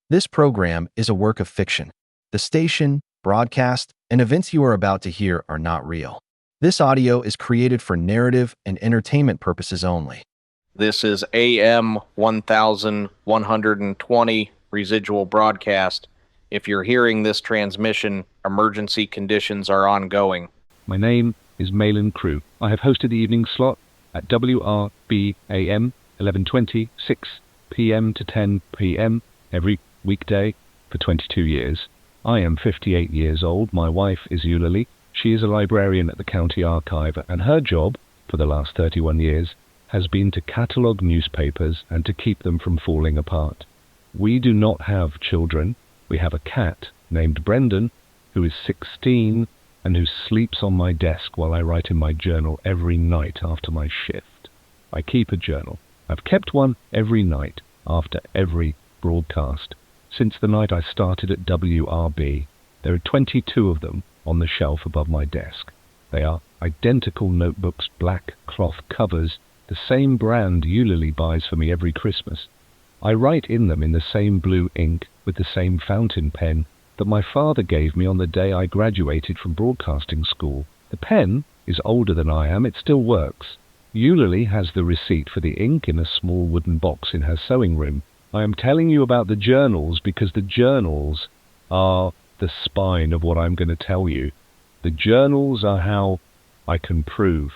This program is a work of fiction. The station, broadcast, and events you are about to hear are not real. This audio is created for narrative and entertainment purposes only. This is AM 1120 residual broadcast. If you're hearing this transmission, emergency conditions are ongoing. My name is Mahlon Crewe. I have hosted the evening slot at WRB AM 11:20, 6 p.m. to 10 p.m. every weekday for 22 years. I am 58 years old. My wife is Eulalie. She is a librarian at the county archive, and her job for the last 31 years has been to catalogue newspapers and to keep them from falling apart. We do not have children. We have a cat named Brendan, who is 16 and who sleeps on my desk while I write in my journal every night after my shift. I keep a journal. I've kept one every night after every broadcast since the night I started at WRB. There are 22 of them on the shelf above my desk. They are identical notebooks, black cloth covers, the same brand Eulalie buys for me every Christmas. I write in them in the same blue ink with the same fountain pen that my father gave me on the day I graduated from broadcasting school. The pen is older than I am. It still works. Eulalie has the receipt for the ink in a small wooden box in her sewing room. I am telling you about the journals because the journals are the spine of what I'm going to tell you. The journals are how I can prove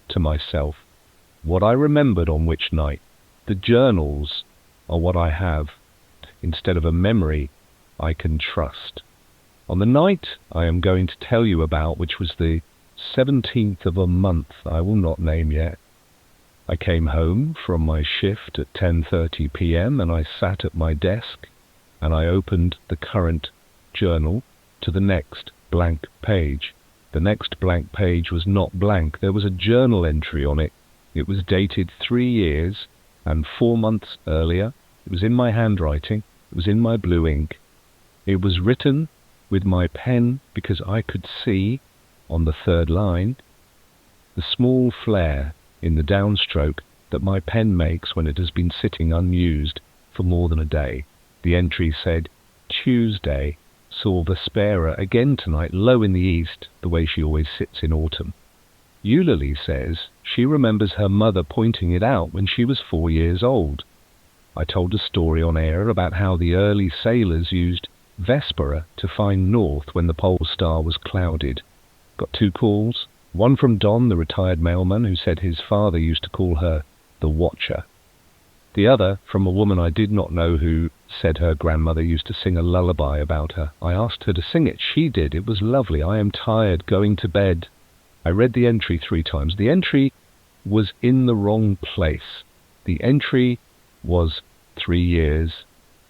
to myself what I remembered on which night. The journals are what I have instead of a memory I can trust. On the night I am going to tell you about, which was the 17th of a month I will not name yet, I came home from my shift at 10:30 p.m. and I sat at my desk and I opened the current journal to the next blank page. The next blank page was not blank. There was a journal entry on it. It was dated 3 years and 4 months earlier. It was in my handwriting. It was in my blue ink. It was written with my pen because I could see on the third line the small flare in the downstroke that my pen makes when it has been sitting unused for more than a day. The entry said, Tuesday, saw Vespera again tonight, low in the east, the way she always sits in autumn. Eulalie says she remembers her mother pointing it out when she was 4 years old. I told a story on air about how the early sailors used Vespera to find north when the pole star was clouded. Got 2 calls. One from Don, the retired mailman, who said his father used to call her the Watcher. The other from a woman I did not know who said her grandmother used to sing a lullaby about her. I asked her to sing it. She did. It was lovely. I am tired, going to bed. I read the entry 3 times. The entry was in the wrong place. The entry was 3 years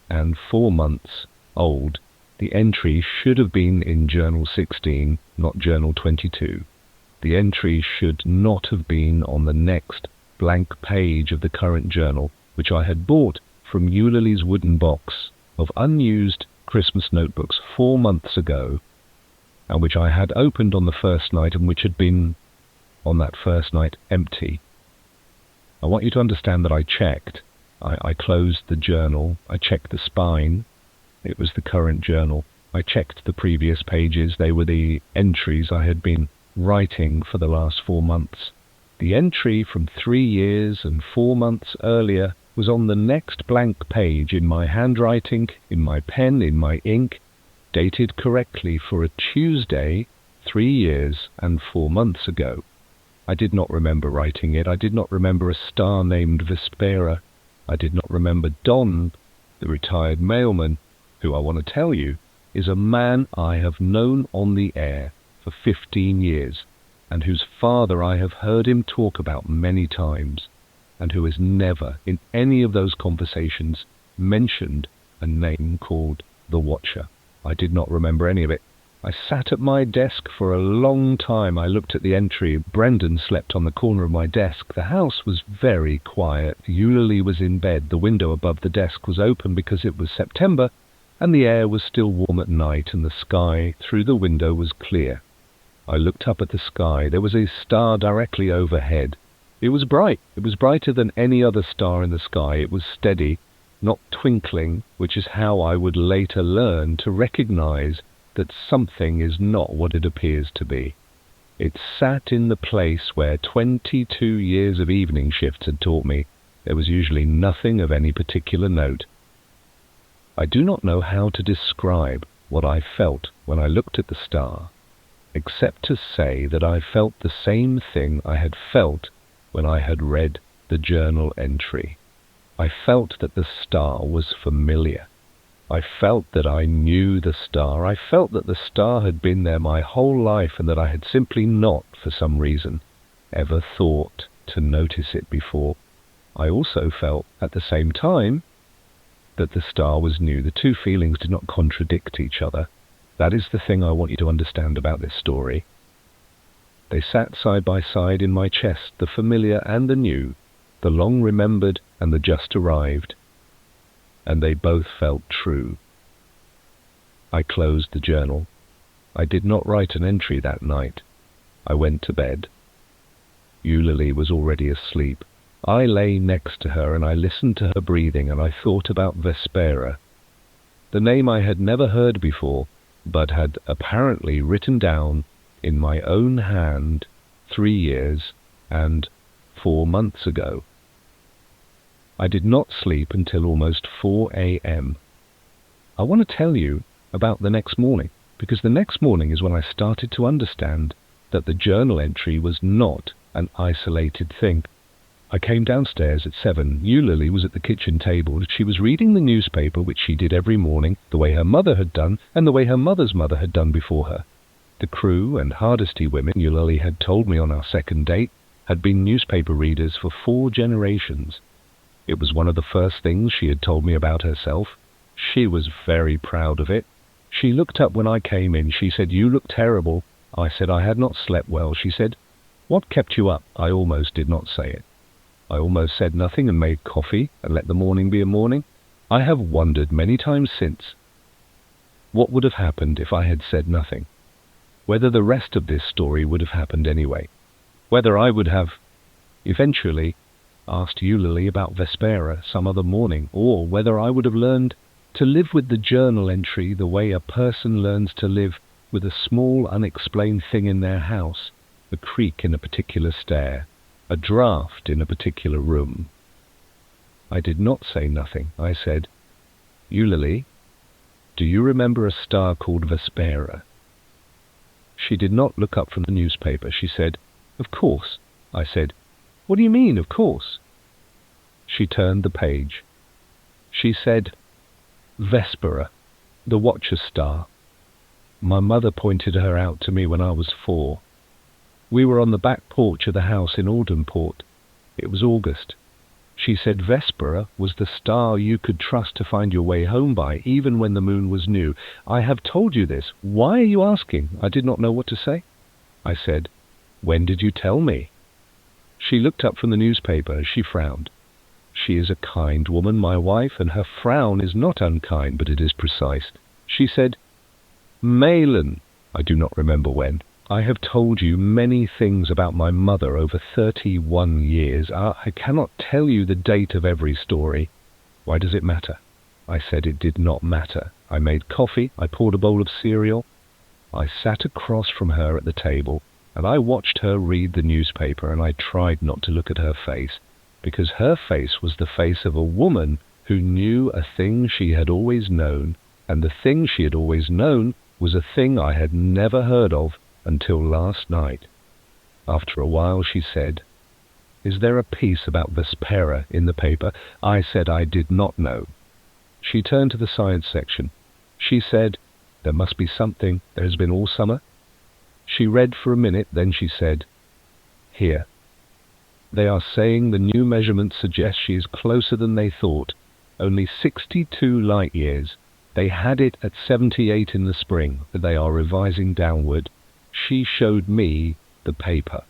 and 4 months old. The entry should have been in Journal 16, not Journal 22. The entry should not have been on the next blank page of the current journal, which I had bought from Eulalie's wooden box of unused Christmas notebooks 4 months ago, and which I had opened on the first night and which had been, on that first night, empty. I want you to understand that I checked. I closed the journal. I checked the spine. It was the current journal. I checked the previous pages. They were the entries I had been writing for the last 4 months. The entry from 3 years and 4 months earlier was on the next blank page in my handwriting, in my pen, in my ink, dated correctly for a Tuesday 3 years and 4 months ago. I did not remember writing it. I did not remember a star named Vespera. I did not remember Don, the retired mailman, who I want to tell you is a man I have known on the air for 15 years, and whose father I have heard him talk about many times, and who has never, in any of those conversations, mentioned a name called the Watcher. I did not remember any of it. I sat at my desk for a long time. I looked at the entry. Brendan slept on the corner of my desk. The house was very quiet. Eulalie was in bed. The window above the desk was open because it was September, and the air was still warm at night, and the sky through the window was clear. I looked up at the sky. There was a star directly overhead. It was bright. It was brighter than any other star in the sky. It was steady. not twinkling, which is how I would later learn to recognize that something is not what it appears to be. It sat in the place where 22 years of evening shifts had taught me there was usually nothing of any particular note. I do not know how to describe what I felt when I looked at the star, except to say that I felt the same thing I had felt when I had read the journal entry. I felt that the star was familiar. I felt that I knew the star. I felt that the star had been there my whole life and that I had simply not, for some reason, ever thought to notice it before. I also felt, at the same time, that the star was new. The two feelings did not contradict each other. That is the thing I want you to understand about this story. They sat side by side in my chest, the familiar and the new, the long-remembered and the just-arrived, and they both felt true. I closed the journal. I did not write an entry that night. I went to bed. Eulalie was already asleep. I lay next to her and I listened to her breathing and I thought about Vespera, the name I had never heard before, but had apparently written down in my own hand 3 years and 4 months ago. I did not sleep until almost 4 a.m. I want to tell you about the next morning, because the next morning is when I started to understand that the journal entry was not an isolated thing. I came downstairs at 7. Eulalie was at the kitchen table. She was reading the newspaper, which she did every morning, the way her mother had done, and the way her mother's mother had done before her. The Crewe and Hardesty women, Eulalie had told me on our second date, had been newspaper readers for 4 generations. It was one of the first things she had told me about herself. She was very proud of it. She looked up when I came in. She said, "You look terrible." I said I had not slept well. She said, "What kept you up?" I almost did not say it. I almost said nothing and made coffee and let the morning be a morning. I have wondered many times since what would have happened if I had said nothing, whether the rest of this story would have happened anyway, whether I would have eventually asked Eulalie about Vespera some other morning, or whether I would have learned to live with the journal entry the way a person learns to live with a small unexplained thing in their house, a creak in a particular stair, a draught in a particular room. I did not say nothing. I said, "Eulalie, do you remember a star called Vespera?" She did not look up from the newspaper. She said, "Of course." I said, "What do you mean, of course?" She turned the page. She said, "Vespera, the Watcher's star. My mother pointed her out to me when I was 4. We were on the back porch of the house in Aldenport. It was August. She said Vespera was the star you could trust to find your way home by, even when the moon was new. I have told you this. Why are you asking?" I did not know what to say. I said, "When did you tell me?" She looked up from the newspaper. She frowned. She is a kind woman, my wife, and her frown is not unkind, but it is precise. She said, "Mahlon," I do not remember when, "I have told you many things about my mother over 31 years. I cannot tell you the date of every story. Why does it matter?" I said it did not matter. I made coffee. I poured a bowl of cereal. I sat across from her at the table, and I watched her read the newspaper, and I tried not to look at her face, because her face was the face of a woman who knew a thing she had always known, and the thing she had always known was a thing I had never heard of until last night. After a while she said, "Is there a piece about Vespera in the paper?" I said I did not know. She turned to the science section. She said, "There must be something. There has been all summer." She read for a minute, then she said, "Here. They are saying the new measurements suggest she is closer than they thought, only 62 light years. They had it at 78 in the spring, but they are revising downward." She showed me the paper.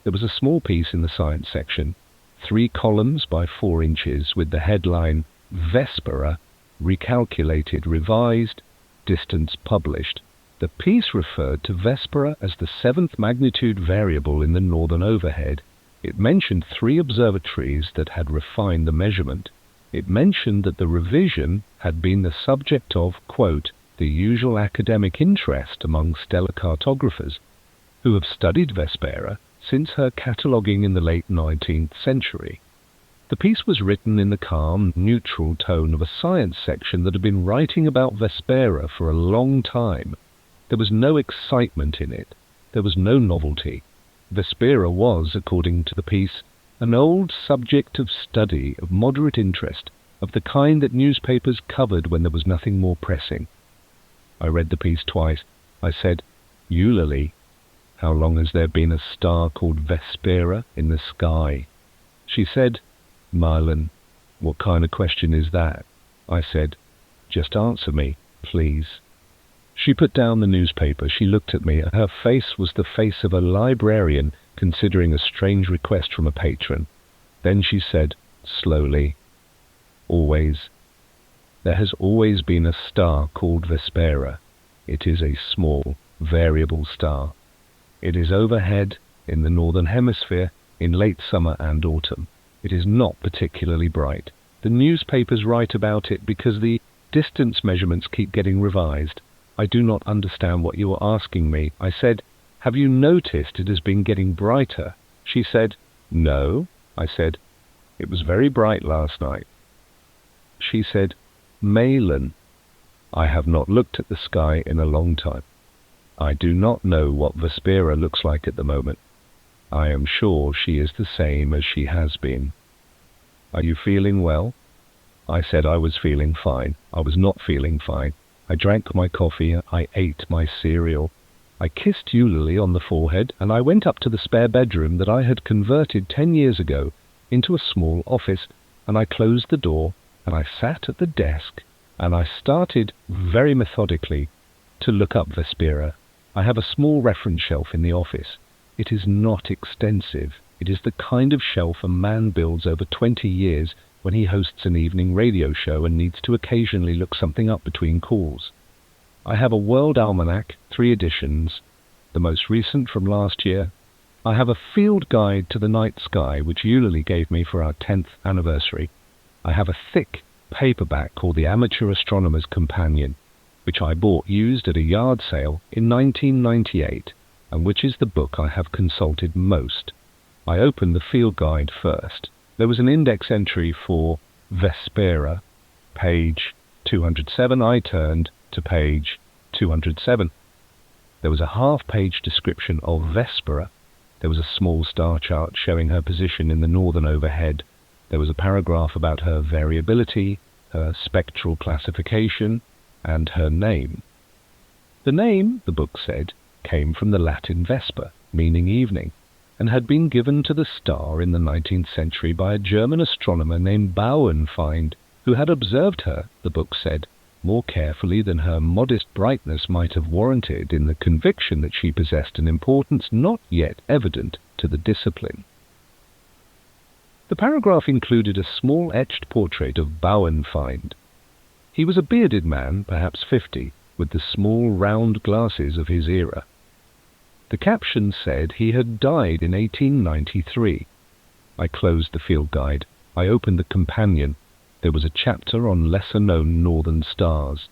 There was a small piece in the science section, 3 columns by 4 inches, with the headline, "Vespera, recalculated, revised, distance published." The piece referred to Vespera as the 7th magnitude variable in the northern overhead. It mentioned 3 observatories that had refined the measurement. It mentioned that the revision had been the subject of, quote, the usual academic interest among stellar cartographers who have studied Vespera since her cataloguing in the late 19th century. The piece was written in the calm, neutral tone of a science section that had been writing about Vespera for a long time. There was no excitement in it. There was no novelty. Vespera was, according to the piece, an old subject of study, of moderate interest, of the kind that newspapers covered when there was nothing more pressing. I read the piece twice. I said, Eulalie, how long has there been a star called Vespera in the sky? She said, Mahlon, what kind of question is that? I said, just answer me, please. She put down the newspaper. She looked at me. Her face was the face of a librarian considering a strange request from a patron. Then she said, slowly, always. There has always been a star called Vespera. It is a small, variable star. It is overhead in the northern hemisphere in late summer and autumn. It is not particularly bright. The newspapers write about it because the distance measurements keep getting revised. I do not understand what you are asking me. I said, have you noticed it has been getting brighter? She said, no. I said, it was very bright last night. She said, Mahlon, I have not looked at the sky in a long time. I do not know what Vespera looks like at the moment. I am sure she is the same as she has been. Are you feeling well? I said I was feeling fine. I was not feeling fine. I drank my coffee. I ate my cereal. I kissed Eulalie on the forehead, and I went up to the spare bedroom that I had converted 10 years ago into a small office, and I closed the door, and I sat at the desk, and I started very methodically to look up Vespera. I have a small reference shelf in the office. It is not extensive. It is the kind of shelf a man builds over 20 years when he hosts an evening radio show and needs to occasionally look something up between calls. I have a World Almanac, 3 editions, the most recent from last year. I have a field guide to the night sky, which Eulalie gave me for our 10th anniversary. I have a thick paperback called The Amateur Astronomer's Companion, which I bought used at a yard sale in 1998, and which is the book I have consulted most. I opened the field guide first. There was an index entry for Vespera, page 207. I turned to page 207. There was a half-page description of Vespera. There was a small star chart showing her position in the northern overhead. There was a paragraph about her variability, her spectral classification, and her name. The name, the book said, came from the Latin vesper, meaning evening, and had been given to the star in the 19th century by a German astronomer named Bauernfeind, who had observed her, the book said, more carefully than her modest brightness might have warranted, in the conviction that she possessed an importance not yet evident to the discipline. The paragraph included a small etched portrait of Bauernfeind. He was a bearded man, perhaps 50, with the small round glasses of his era. The caption said he had died in 1893. I closed the field guide. I opened the companion. There was a chapter on lesser-known northern stars.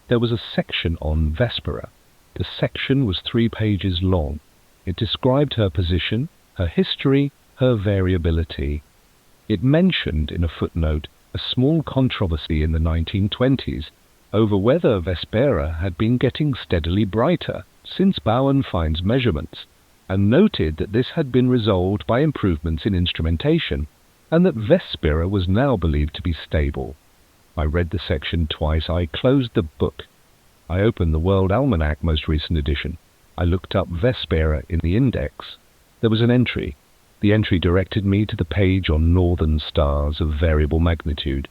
There was a section on Vespera. The section was 3 pages long. It described her position, her history, her variability. It mentioned, in a footnote, a small controversy in the 1920s over whether Vespera had been getting steadily brighter since Bauernfeind's measurements, and noted that this had been resolved by improvements in instrumentation, and that Vespera was now believed to be stable. I read the section twice. I closed the book. I opened the World Almanac, most recent edition. I looked up Vespera in the index. There was an entry. The entry directed me to the page on northern stars of variable magnitude.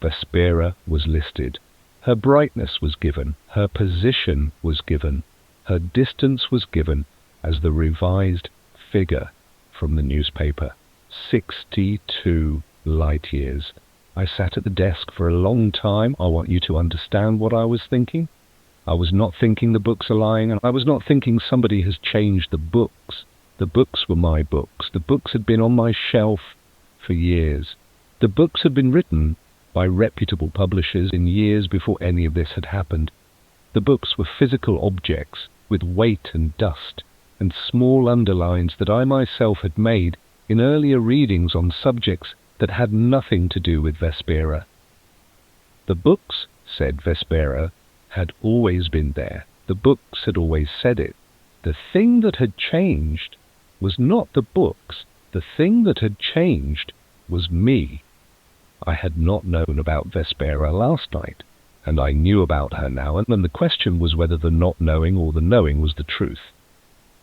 Vespera was listed. Her brightness was given. Her position was given. Her distance was given as the revised figure from the newspaper. 62 light years. I sat at the desk for a long time. I want you to understand what I was thinking. I was not thinking the books are lying, and I was not thinking somebody has changed the books. The books were my books. The books had been on my shelf for years. The books had been written by reputable publishers in years before any of this had happened. The books were physical objects with weight and dust, and small underlines that I myself had made in earlier readings on subjects that had nothing to do with Vespera. The books, said Vespera, had always been there. The books had always said it. The thing that had changed was not the books. The thing that had changed was me. I had not known about Vespera last night, and I knew about her now, and then the question was whether the not knowing or the knowing was the truth.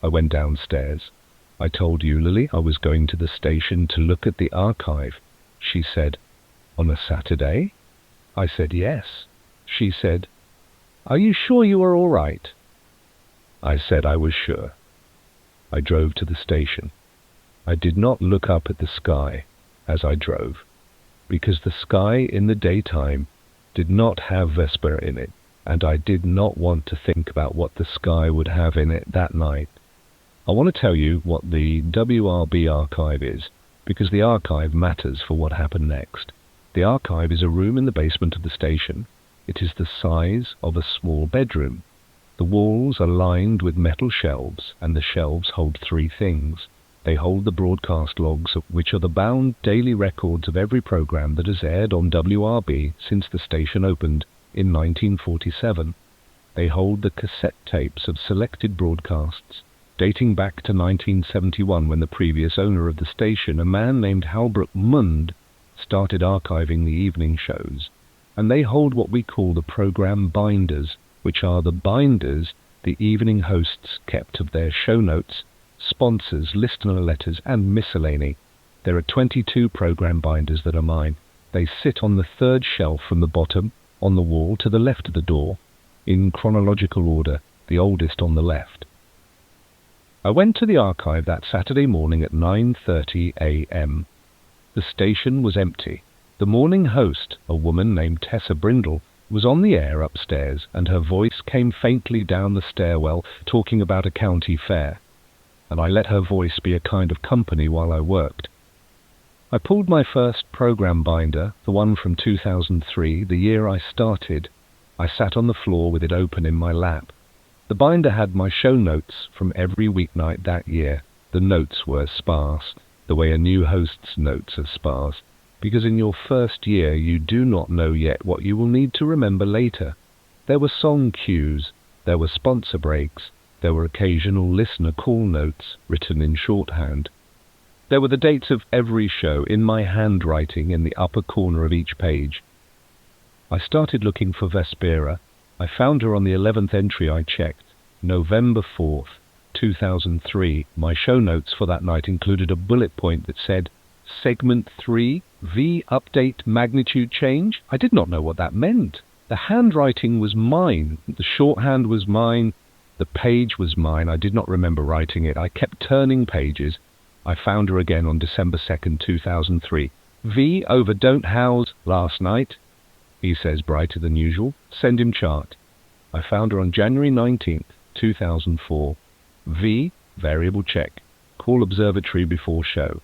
I went downstairs. I told Eulalie I was going to the station to look at the archive. She said, "On a Saturday?" I said, "Yes." She said, "Are you sure you are all right?" I said I was sure. I drove to the station. I did not look up at the sky as I drove, because the sky in the daytime did not have Vespera in it, and I did not want to think about what the sky would have in it that night. I want to tell you what the WRB archive is, because the archive matters for what happened next. The archive is a room in the basement of the station. It is the size of a small bedroom. The walls are lined with metal shelves, and the shelves hold three things. They hold the broadcast logs, which are the bound daily records of every program that has aired on WRB since the station opened in 1947. They hold the cassette tapes of selected broadcasts, dating back to 1971, when the previous owner of the station, a man named Halbrook Mund, started archiving the evening shows. And they hold what we call the program binders, which are the binders the evening hosts kept of their show notes, sponsors, listener letters, and miscellany. There are 22 program binders that are mine. They sit on the third shelf from the bottom, on the wall to the left of the door, in chronological order, the oldest on the left. I went to the archive that Saturday morning at 9:30 a.m. The station was empty. The morning host, a woman named Tessa Brindle, was on the air upstairs, and her voice came faintly down the stairwell, talking about a county fair, and I let her voice be a kind of company while I worked. I pulled my first program binder, the one from 2003, the year I started. I sat on the floor with it open in my lap. The binder had my show notes from every weeknight that year. The notes were sparse, the way a new host's notes are sparse, because in your first year you do not know yet what you will need to remember later. There were song cues, there were sponsor breaks, there were occasional listener call notes written in shorthand. There were the dates of every show in my handwriting in the upper corner of each page. I started looking for Vespera. I found her on the 11th entry I checked, November 4th, 2003. My show notes for that night included a bullet point that said, Segment 3, V update magnitude change. I did not know what that meant. The handwriting was mine. The shorthand was mine. The page was mine. I did not remember writing it. I kept turning pages. I found her again on December 2nd, 2003. V over don't house last night. He says brighter than usual. Send him chart. I found her on January 19th, 2004. V variable check. Call observatory before show.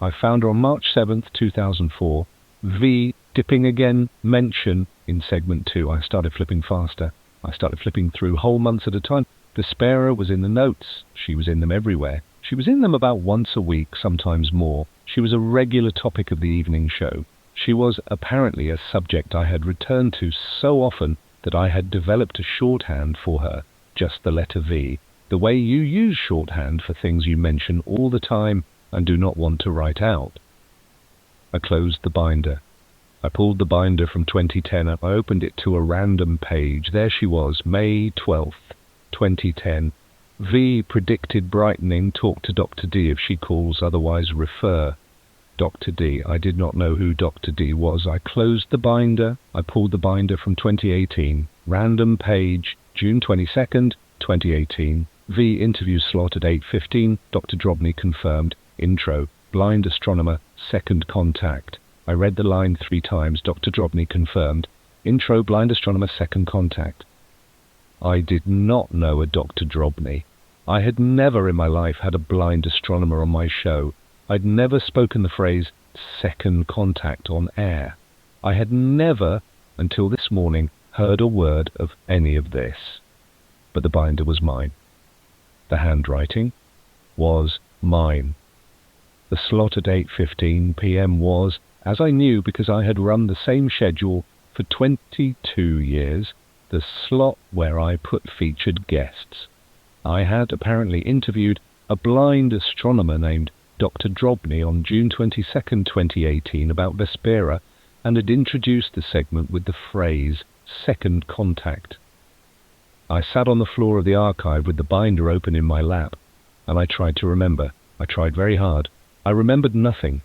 I found her on March 7th, 2004. V dipping again, mention in segment 2. I started flipping faster. I started flipping through whole months at a time. Vespera was in the notes. She was in them everywhere. She was in them about once a week, sometimes more. She was a regular topic of the evening show. She was apparently a subject I had returned to so often that I had developed a shorthand for her, just the letter V, the way you use shorthand for things you mention all the time and do not want to write out. I closed the binder. I pulled the binder from 2010 and I opened it to a random page. There she was, May 12th, 2010. V predicted brightening. Talk to Dr. D if she calls, otherwise refer. Dr. D. I did not know who Dr. D was. I closed the binder. I pulled the binder from 2018. Random page, June 22nd, 2018. V interview slot at 8:15. Dr. Drobny confirmed. Intro. Blind astronomer. Second contact. I read the line 3 times. Dr. Drobny confirmed. Intro. Blind astronomer. Second contact. I did not know a Dr. Drobny. I had never in my life had a blind astronomer on my show. I'd never spoken the phrase second contact on air. I had never, until this morning, heard a word of any of this. But the binder was mine. The handwriting was mine. The slot at 8:15 p.m. was, as I knew because I had run the same schedule for 22 years, the slot where I put featured guests. I had apparently interviewed a blind astronomer named Dr. Drobny on June 22, 2018 about Vespera, and had introduced the segment with the phrase, second contact. I sat on the floor of the archive with the binder open in my lap, and I tried to remember. I tried very hard. I remembered nothing.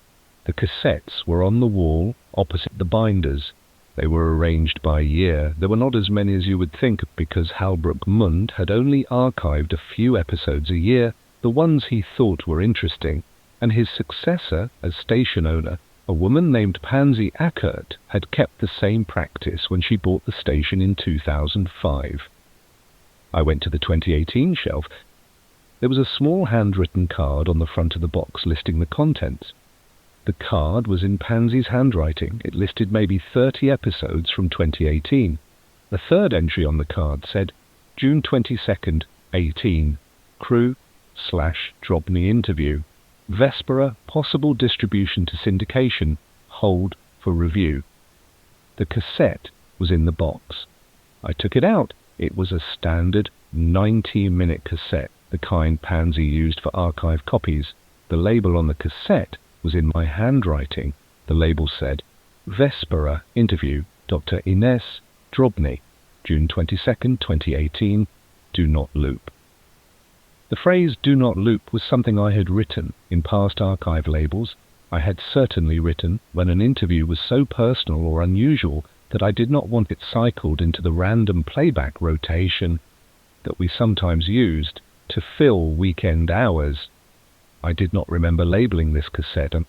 The cassettes were on the wall opposite the binders. They were arranged by year. There were not as many as you would think, because Halbrook Mund had only archived a few episodes a year, the ones he thought were interesting, and his successor as station owner, a woman named Pansy Ackert, had kept the same practice when she bought the station in 2005. I went to the 2018 shelf. There was a small handwritten card on the front of the box listing the contents. The card was in Pansy's handwriting. It listed maybe 30 episodes from 2018. The third entry on the card said, June 22nd, 18, Crewe/Drobny interview. Vespera, possible distribution to syndication, hold for review. The cassette was in the box. I took it out. It was a standard 90-minute cassette, the kind Pansy used for archive copies. The label on the cassette was in my handwriting. The label said, Vespera interview, Dr. Ines Drobny, June 22nd, 2018, do not loop. The phrase do not loop was something I had written in past archive labels. I had certainly written when an interview was so personal or unusual that I did not want it cycled into the random playback rotation that we sometimes used to fill weekend hours. I did not remember labeling this cassette, and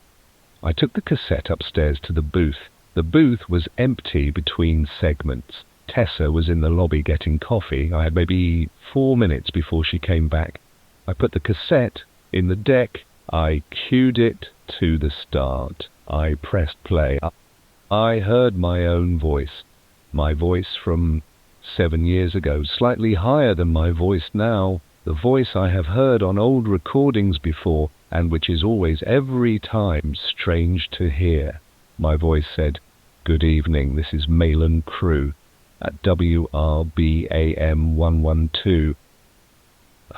I took the cassette upstairs to the booth. The booth was empty between segments. Tessa was in the lobby getting coffee. I had maybe 4 minutes before she came back. I put the cassette in the deck. I cued it to the start. I pressed play. I heard my own voice. My voice from 7 years ago, slightly higher than my voice now. The voice I have heard on old recordings before, and which is always every time strange to hear. My voice said, Good evening, this is Mahlon Crewe at WRB AM 112.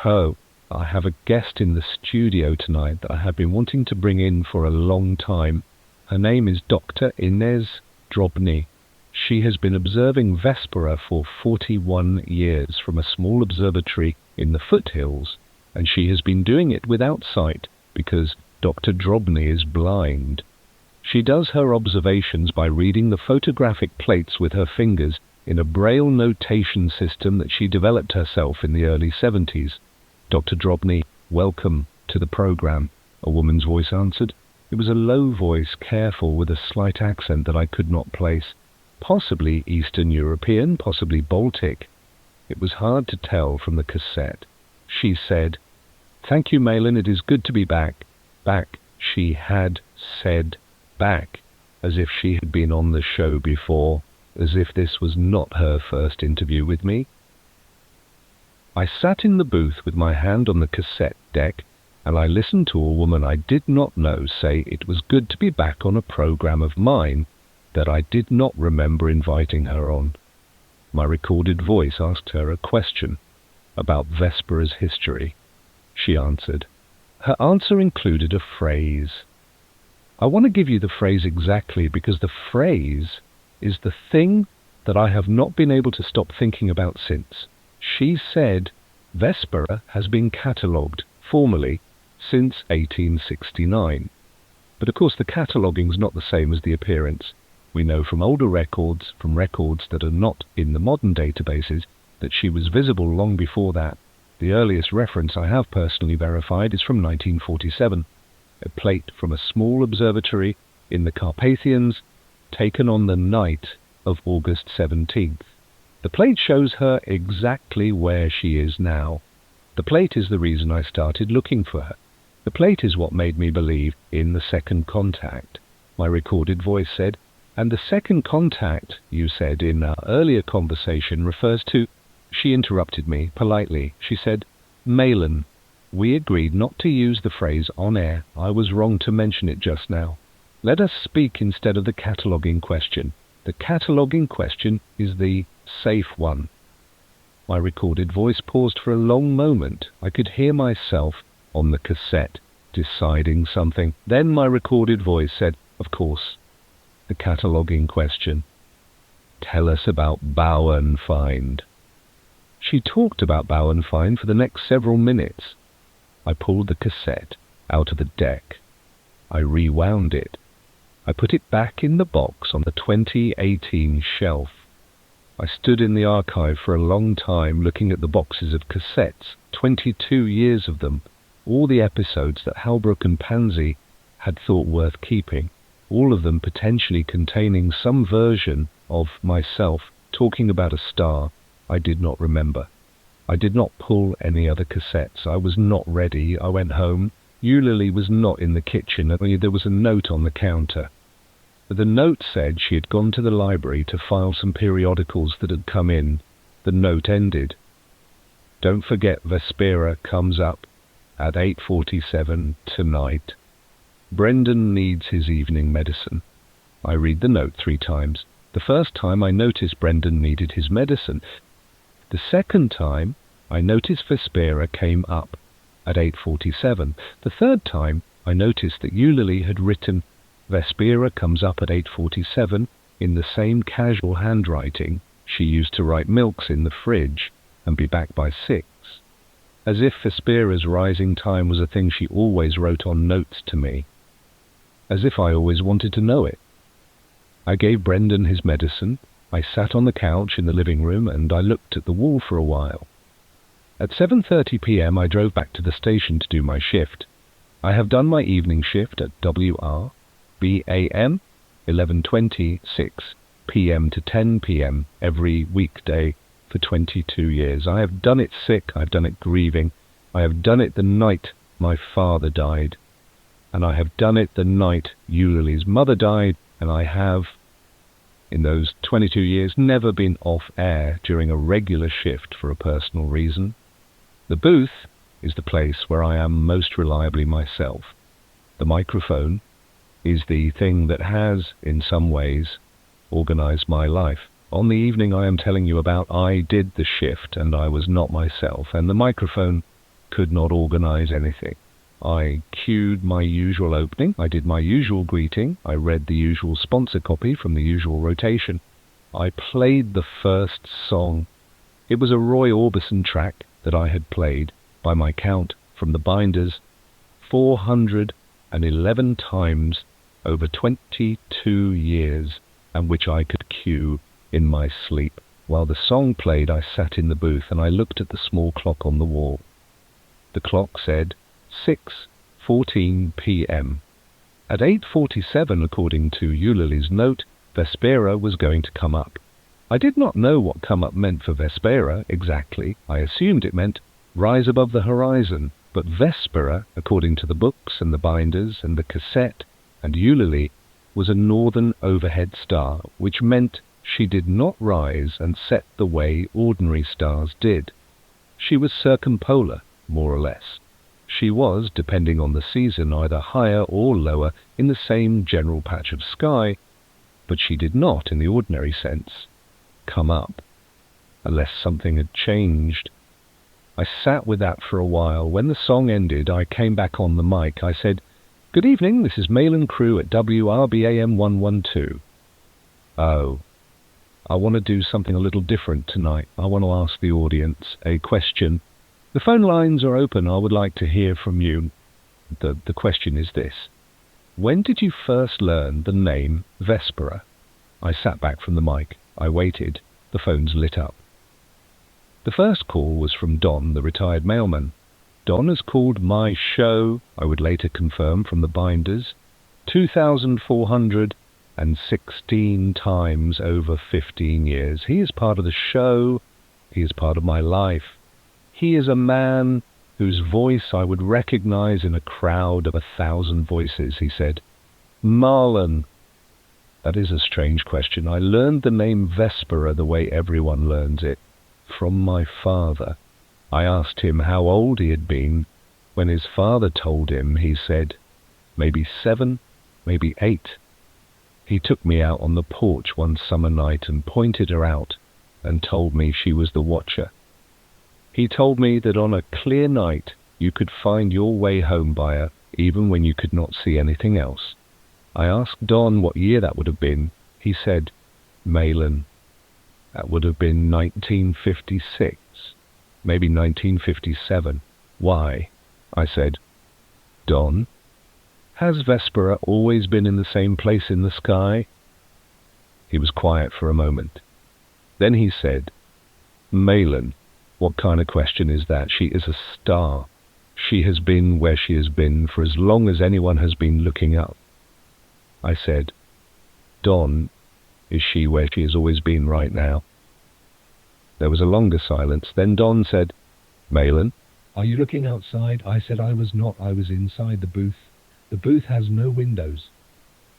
Oh, I have a guest in the studio tonight that I have been wanting to bring in for a long time. Her name is Dr. Ines Drobny. She has been observing Vespera for 41 years from a small observatory in the foothills, and she has been doing it without sight because Dr. Drobny is blind. She does her observations by reading the photographic plates with her fingers in a braille notation system that she developed herself in the early 70s. Dr. Drobny, welcome to the program, a woman's voice answered. It was a low voice, careful, with a slight accent that I could not place. Possibly Eastern European, possibly Baltic. It was hard to tell from the cassette. She said, Thank you, Mahlon, it is good to be back. Back, she had said back, as if she had been on the show before, as if this was not her first interview with me. I sat in the booth with my hand on the cassette deck, and I listened to a woman I did not know say it was good to be back on a program of mine that I did not remember inviting her on. My recorded voice asked her a question about Vespera's history. She answered. Her answer included a phrase. I want to give you the phrase exactly because the phrase is the thing that I have not been able to stop thinking about since. She said, Vespera has been catalogued, formally, since 1869. But of course the cataloguing is not the same as the appearance. We know from older records, from records that are not in the modern databases, that she was visible long before that. The earliest reference I have personally verified is from 1947, a plate from a small observatory in the Carpathians, taken on the night of August 17th. The plate shows her exactly where she is now. The plate is the reason I started looking for her. The plate is what made me believe in the second contact. My recorded voice said, And the second contact, you said in our earlier conversation, refers to... She interrupted me politely. She said, Mahlon, we agreed not to use the phrase on air. I was wrong to mention it just now. Let us speak instead of the cataloguing question. The cataloguing question is the safe one. My recorded voice paused for a long moment. I could hear myself on the cassette deciding something. Then my recorded voice said, of course, the cataloguing question. Tell us about Bauernfeind. She talked about Bauernfeind for the next several minutes. I pulled the cassette out of the deck. I rewound it. I put it back in the box on the 2018 shelf. I stood in the archive for a long time looking at the boxes of cassettes, 22 years of them, all the episodes that Halbrook and Pansy had thought worth keeping, all of them potentially containing some version of myself talking about a star I did not remember. I did not pull any other cassettes. I was not ready. I went home. Eulalie was not in the kitchen, and there was a note on the counter. The note said she had gone to the library to file some periodicals that had come in. The note ended. Don't forget Vespera comes up at 8:47 tonight. Brendan needs his evening medicine. I read the note 3 times. The first time I noticed Brendan needed his medicine. The second time I noticed Vespera came up at 8:47. The third time I noticed that Eulalie had written Vespera comes up at 8:47 in the same casual handwriting she used to write milks in the fridge and be back by 6. As if Vespera's rising time was a thing she always wrote on notes to me. As if I always wanted to know it. I gave Brendan his medicine. I sat on the couch in the living room and I looked at the wall for a while. At 7:30 p.m. I drove back to the station to do my shift. I have done my evening shift at WRB AM, 11:26 p.m. to 10 p.m. every weekday for 22 years. I have done it sick, I've done it grieving, I have done it the night my father died, and I have done it the night Eulalie's mother died, and I have, in those 22 years, never been off air during a regular shift for a personal reason. The booth is the place where I am most reliably myself. The microphone is the thing that has, in some ways, organized my life. On the evening I am telling you about, I did the shift and I was not myself, and the microphone could not organize anything. I cued my usual opening, I did my usual greeting, I read the usual sponsor copy from the usual rotation. I played the first song. It was a Roy Orbison track that I had played, by my count, from the binders, 411 times over 22 years, and which I could cue in my sleep. While the song played, I sat in the booth and I looked at the small clock on the wall. The clock said 6:14 p.m. At 8:47, according to Eulalie's note, Vespera was going to come up. I did not know what come up meant for Vespera exactly. I assumed it meant rise above the horizon, but Vespera, according to the books and the binders and the cassette and Eulalie, was a northern overhead star, which meant she did not rise and set the way ordinary stars did. She was circumpolar, more or less. She was, depending on the season, either higher or lower in the same general patch of sky, but she did not, in the ordinary sense, come up, unless something had changed. I sat with that for a while. When the song ended, I came back on the mic. I said, "Good evening, this is Mahlon Crewe at WRB AM 112. Oh, I want to do something a little different tonight. I want to ask the audience a question. The phone lines are open. I would like to hear from you. The question is this. When did you first learn the name Vespera?" I sat back from the mic. I waited. The phones lit up. The first call was from Don, the retired mailman. Don has called my show, I would later confirm from the binders, 2,416 times over 15 years. He is part of the show. He is part of my life. He is a man whose voice I would recognize in a crowd of 1,000 voices, he said. "Mahlon, That is a strange question. I learned the name Vespera the way everyone learns it, from my father. I asked him how old he had been. When his father told him, he said, maybe 7, maybe 8. He took me out on the porch one summer night and pointed her out and told me she was the watcher. He told me that on a clear night you could find your way home by her, even when you could not see anything else. I asked Don what year that would have been. He said, Mahlon. That would have been 1956, maybe 1957. Why? I said. Don, has Vespera always been in the same place in the sky? He was quiet for a moment. Then he said, Mahlon, what kind of question is that? She is a star. She has been where she has been for as long as anyone has been looking up. I said, Don, is she where she has always been right now? There was a longer silence. Then Don said, Mahlon, are you looking outside? I said I was not. I was inside the booth. The booth has no windows.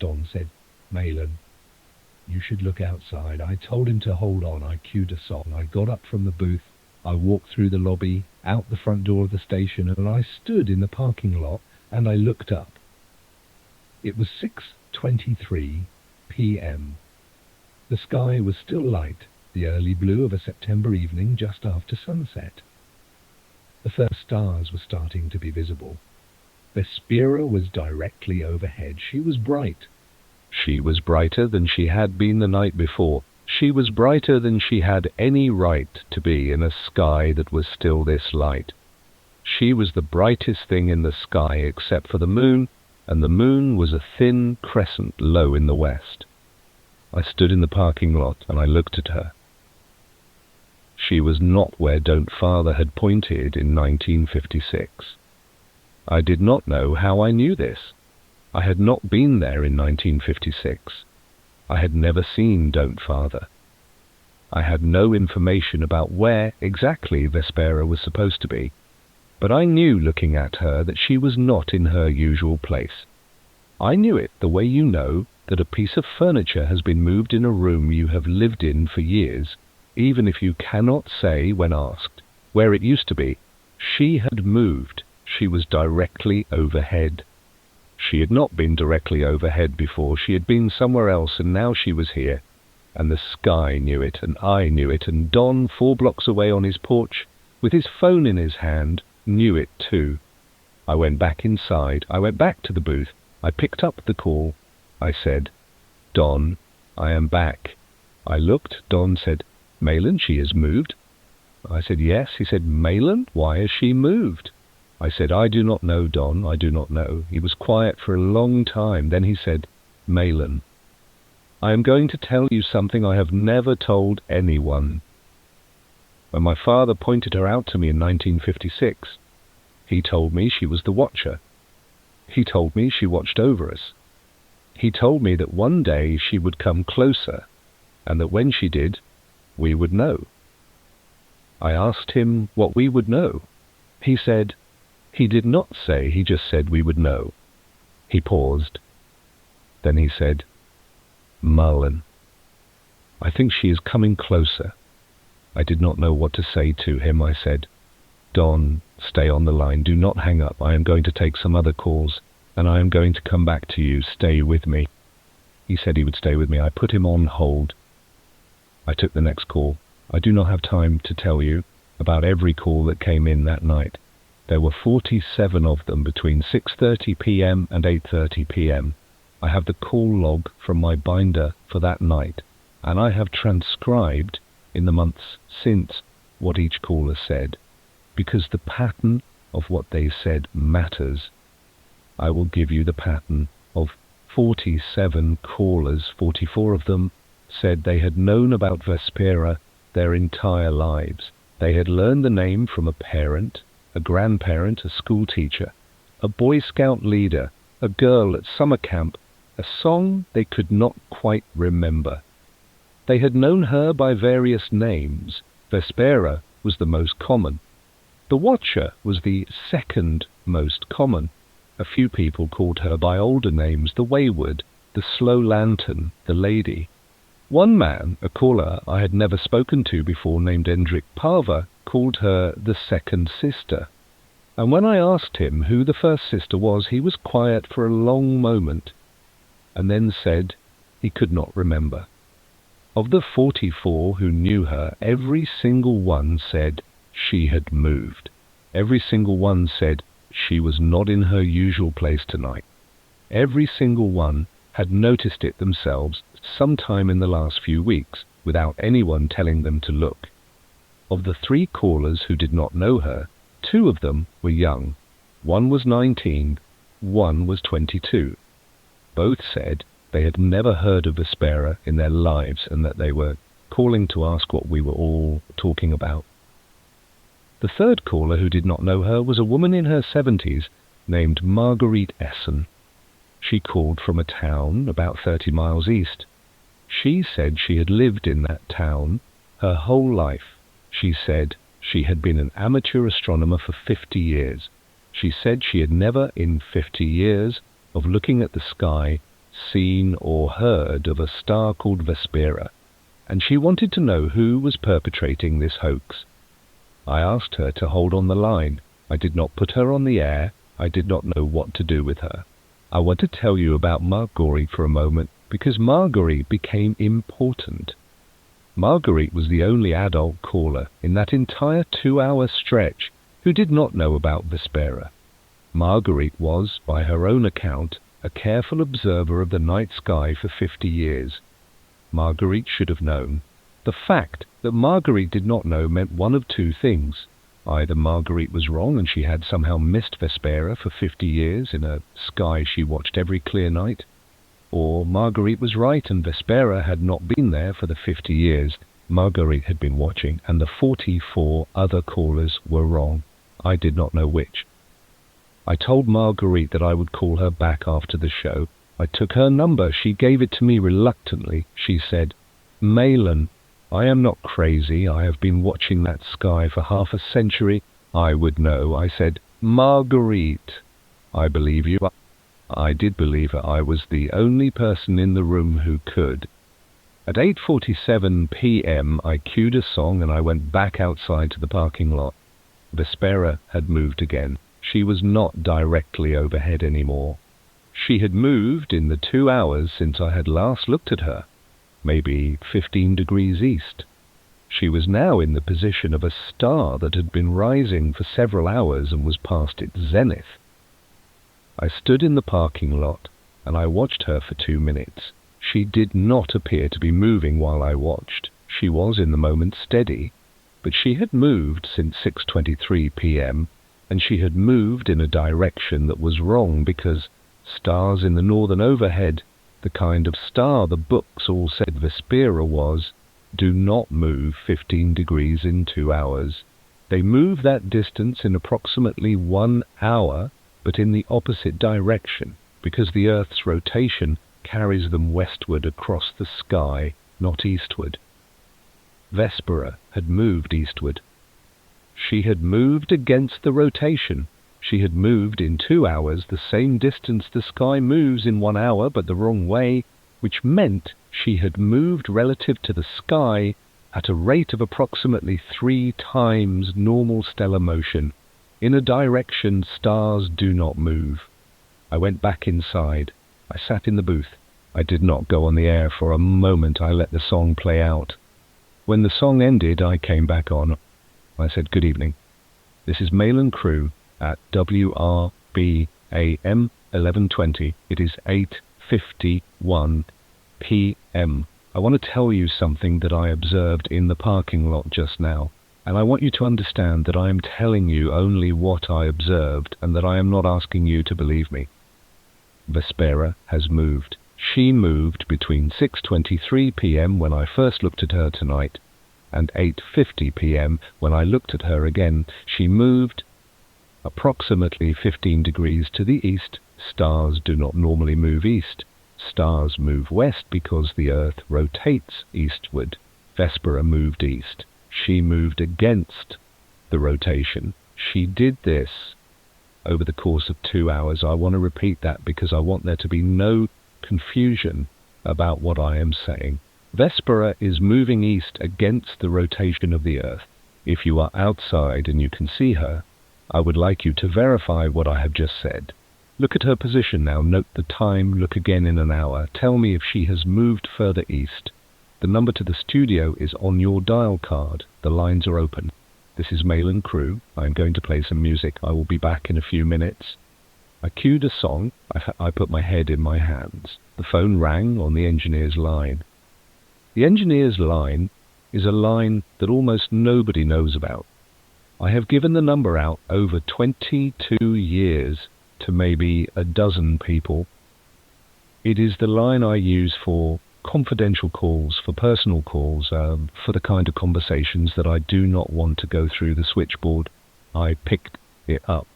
Don said, Mahlon, you should look outside. I told him to hold on. I cued a song. I got up from the booth. I walked through the lobby, out the front door of the station, and I stood in the parking lot and I looked up. It was 6:23 p.m. The sky was still light, the early blue of a September evening just after sunset. The first stars were starting to be visible. Vespera was directly overhead. She was bright. She was brighter than she had been the night before. She was brighter than she had any right to be in a sky that was still this light. She was the brightest thing in the sky except for the moon, and the moon was a thin crescent low in the west. I stood in the parking lot and I looked at her. She was not where Don't Father had pointed in 1956. I did not know how I knew this. I had not been there in 1956. I had never seen Don't Father. I had no information about where exactly Vespera was supposed to be, but I knew looking at her that she was not in her usual place. I knew it the way you know that a piece of furniture has been moved in a room you have lived in for years, even if you cannot say when asked where it used to be. She had moved. She was directly overhead. She had not been directly overhead before. She had been somewhere else, and now she was here. And the sky knew it, and I knew it, and Don, 4 blocks away on his porch, with his phone in his hand, knew it too. I went back inside. I went back to the booth. I picked up the call. I said, Don, I am back. I looked. Don said, Mahlon, she has moved. I said, yes. He said, Mahlon, why has she moved? I said, I do not know, Don, I do not know. He was quiet for a long time. Then he said, Mahlon, I am going to tell you something I have never told anyone. When my father pointed her out to me in 1956, he told me she was the watcher. He told me she watched over us. He told me that one day she would come closer, and that when she did, we would know. I asked him what we would know. He said, he did not say, he just said we would know. He paused. Then he said, Mahlon, I think she is coming closer. I did not know what to say to him. I said, Don, stay on the line. Do not hang up. I am going to take some other calls, and I am going to come back to you. Stay with me. He said he would stay with me. I put him on hold. I took the next call. I do not have time to tell you about every call that came in that night. There were 47 of them between 6:30 p.m. and 8:30 p.m. I have the call log from my binder for that night, and I have transcribed in the months since what each caller said, because the pattern of what they said matters. I will give you the pattern of 47 callers. 44 of them said they had known about Vespera their entire lives. They had learned the name from a parent, a grandparent, a school teacher, a Boy Scout leader, a girl at summer camp, a song they could not quite remember. They had known her by various names. Vespera was the most common. The Watcher was the second most common. A few people called her by older names, the Wayward, the slow lantern, the lady. One man, a caller I had never spoken to before named Endrik Parva, called her the second sister. And when I asked him who the first sister was, he was quiet for a long moment, and then said he could not remember. Of the 44 who knew her, every single one said she had moved. Every single one said she was not in her usual place tonight. Every single one had noticed it themselves sometime in the last few weeks, without anyone telling them to look. Of the 3 callers who did not know her, 2 of them were young. One was 19, one was 22. Both said they had never heard of Vespera in their lives and that they were calling to ask what we were all talking about. The third caller who did not know her was a woman in her 70s named Margaurite Esson. She called from a town about 30 miles east. She said she had lived in that town her whole life. She said she had been an amateur astronomer for 50 years. She said she had never in 50 years of looking at the sky seen or heard of a star called Vespera, and she wanted to know who was perpetrating this hoax. I asked her to hold on the line. I did not put her on the air. I did not know what to do with her. I want to tell you about Margaurite for a moment, because Margaurite became important. Margaurite was the only adult caller in that entire 2-hour stretch who did not know about Vespera. Margaurite was, by her own account, a careful observer of the night sky for 50 years. Margaurite should have known. The fact that Margaurite did not know meant one of 2 things. Either Margaurite was wrong and she had somehow missed Vespera for 50 years in a sky she watched every clear night, or Margaurite was right and Vespera had not been there for the 50 years Margaurite had been watching, and the 44 other callers were wrong. I did not know which. I told Margaurite that I would call her back after the show. I took her number. She gave it to me reluctantly. She said, "Mahlon, I am not crazy. I have been watching that sky for half a century. I would know." I said, "Margaurite, I believe you." I did believe her. I was the only person in the room who could. At 8:47 p.m. I cued a song and I went back outside to the parking lot. Vespera had moved again. She was not directly overhead anymore. She had moved in the 2 hours since I had last looked at her, maybe 15 degrees east. She was now in the position of a star that had been rising for several hours and was past its zenith. I stood in the parking lot and I watched her for 2 minutes. She did not appear to be moving while I watched. She was in the moment steady, but she had moved since 6:23 p.m. and she had moved in a direction that was wrong, because stars in the northern overhead, the kind of star the books all said Vespera was, do not move 15 degrees in 2 hours. They move that distance in approximately 1 hour, but in the opposite direction, because the Earth's rotation carries them westward across the sky, not eastward. Vespera had moved eastward. She had moved against the rotation. She had moved in 2 hours the same distance the sky moves in 1 hour, but the wrong way, which meant she had moved relative to the sky at a rate of approximately 3 times normal stellar motion, in a direction stars do not move. I went back inside. I sat in the booth. I did not go on the air for a moment. I let the song play out. When the song ended, I came back on. I said, "Good evening. This is Mahlon Crewe at WRB AM 1120. It is 8:51 p.m. I want to tell you something that I observed in the parking lot just now, and I want you to understand that I am telling you only what I observed and that I am not asking you to believe me. Vespera has moved. She moved between 6:23 p.m. when I first looked at her tonight and 8:50 p.m. when I looked at her again. She moved approximately 15 degrees to the east. Stars do not normally move east. Stars move west because the Earth rotates eastward. Vespera moved east. She moved against the rotation. She did this over the course of 2 hours. I want to repeat that because I want there to be no confusion about what I am saying. Vespera is moving east against the rotation of the Earth. If you are outside and you can see her, I would like you to verify what I have just said. Look at her position now, note the time, look again in an hour. Tell me if she has moved further east. The number to the studio is on your dial card. The lines are open. This is Mahlon Crewe. I am going to play some music. I will be back in a few minutes. I cued a song. I put my head in my hands. The phone rang on the engineer's line. The engineer's line is a line that almost nobody knows about. I have given the number out over 22 years to maybe a dozen people. It is the line I use for confidential calls, for personal calls, for the kind of conversations that I do not want to go through the switchboard. I picked it up.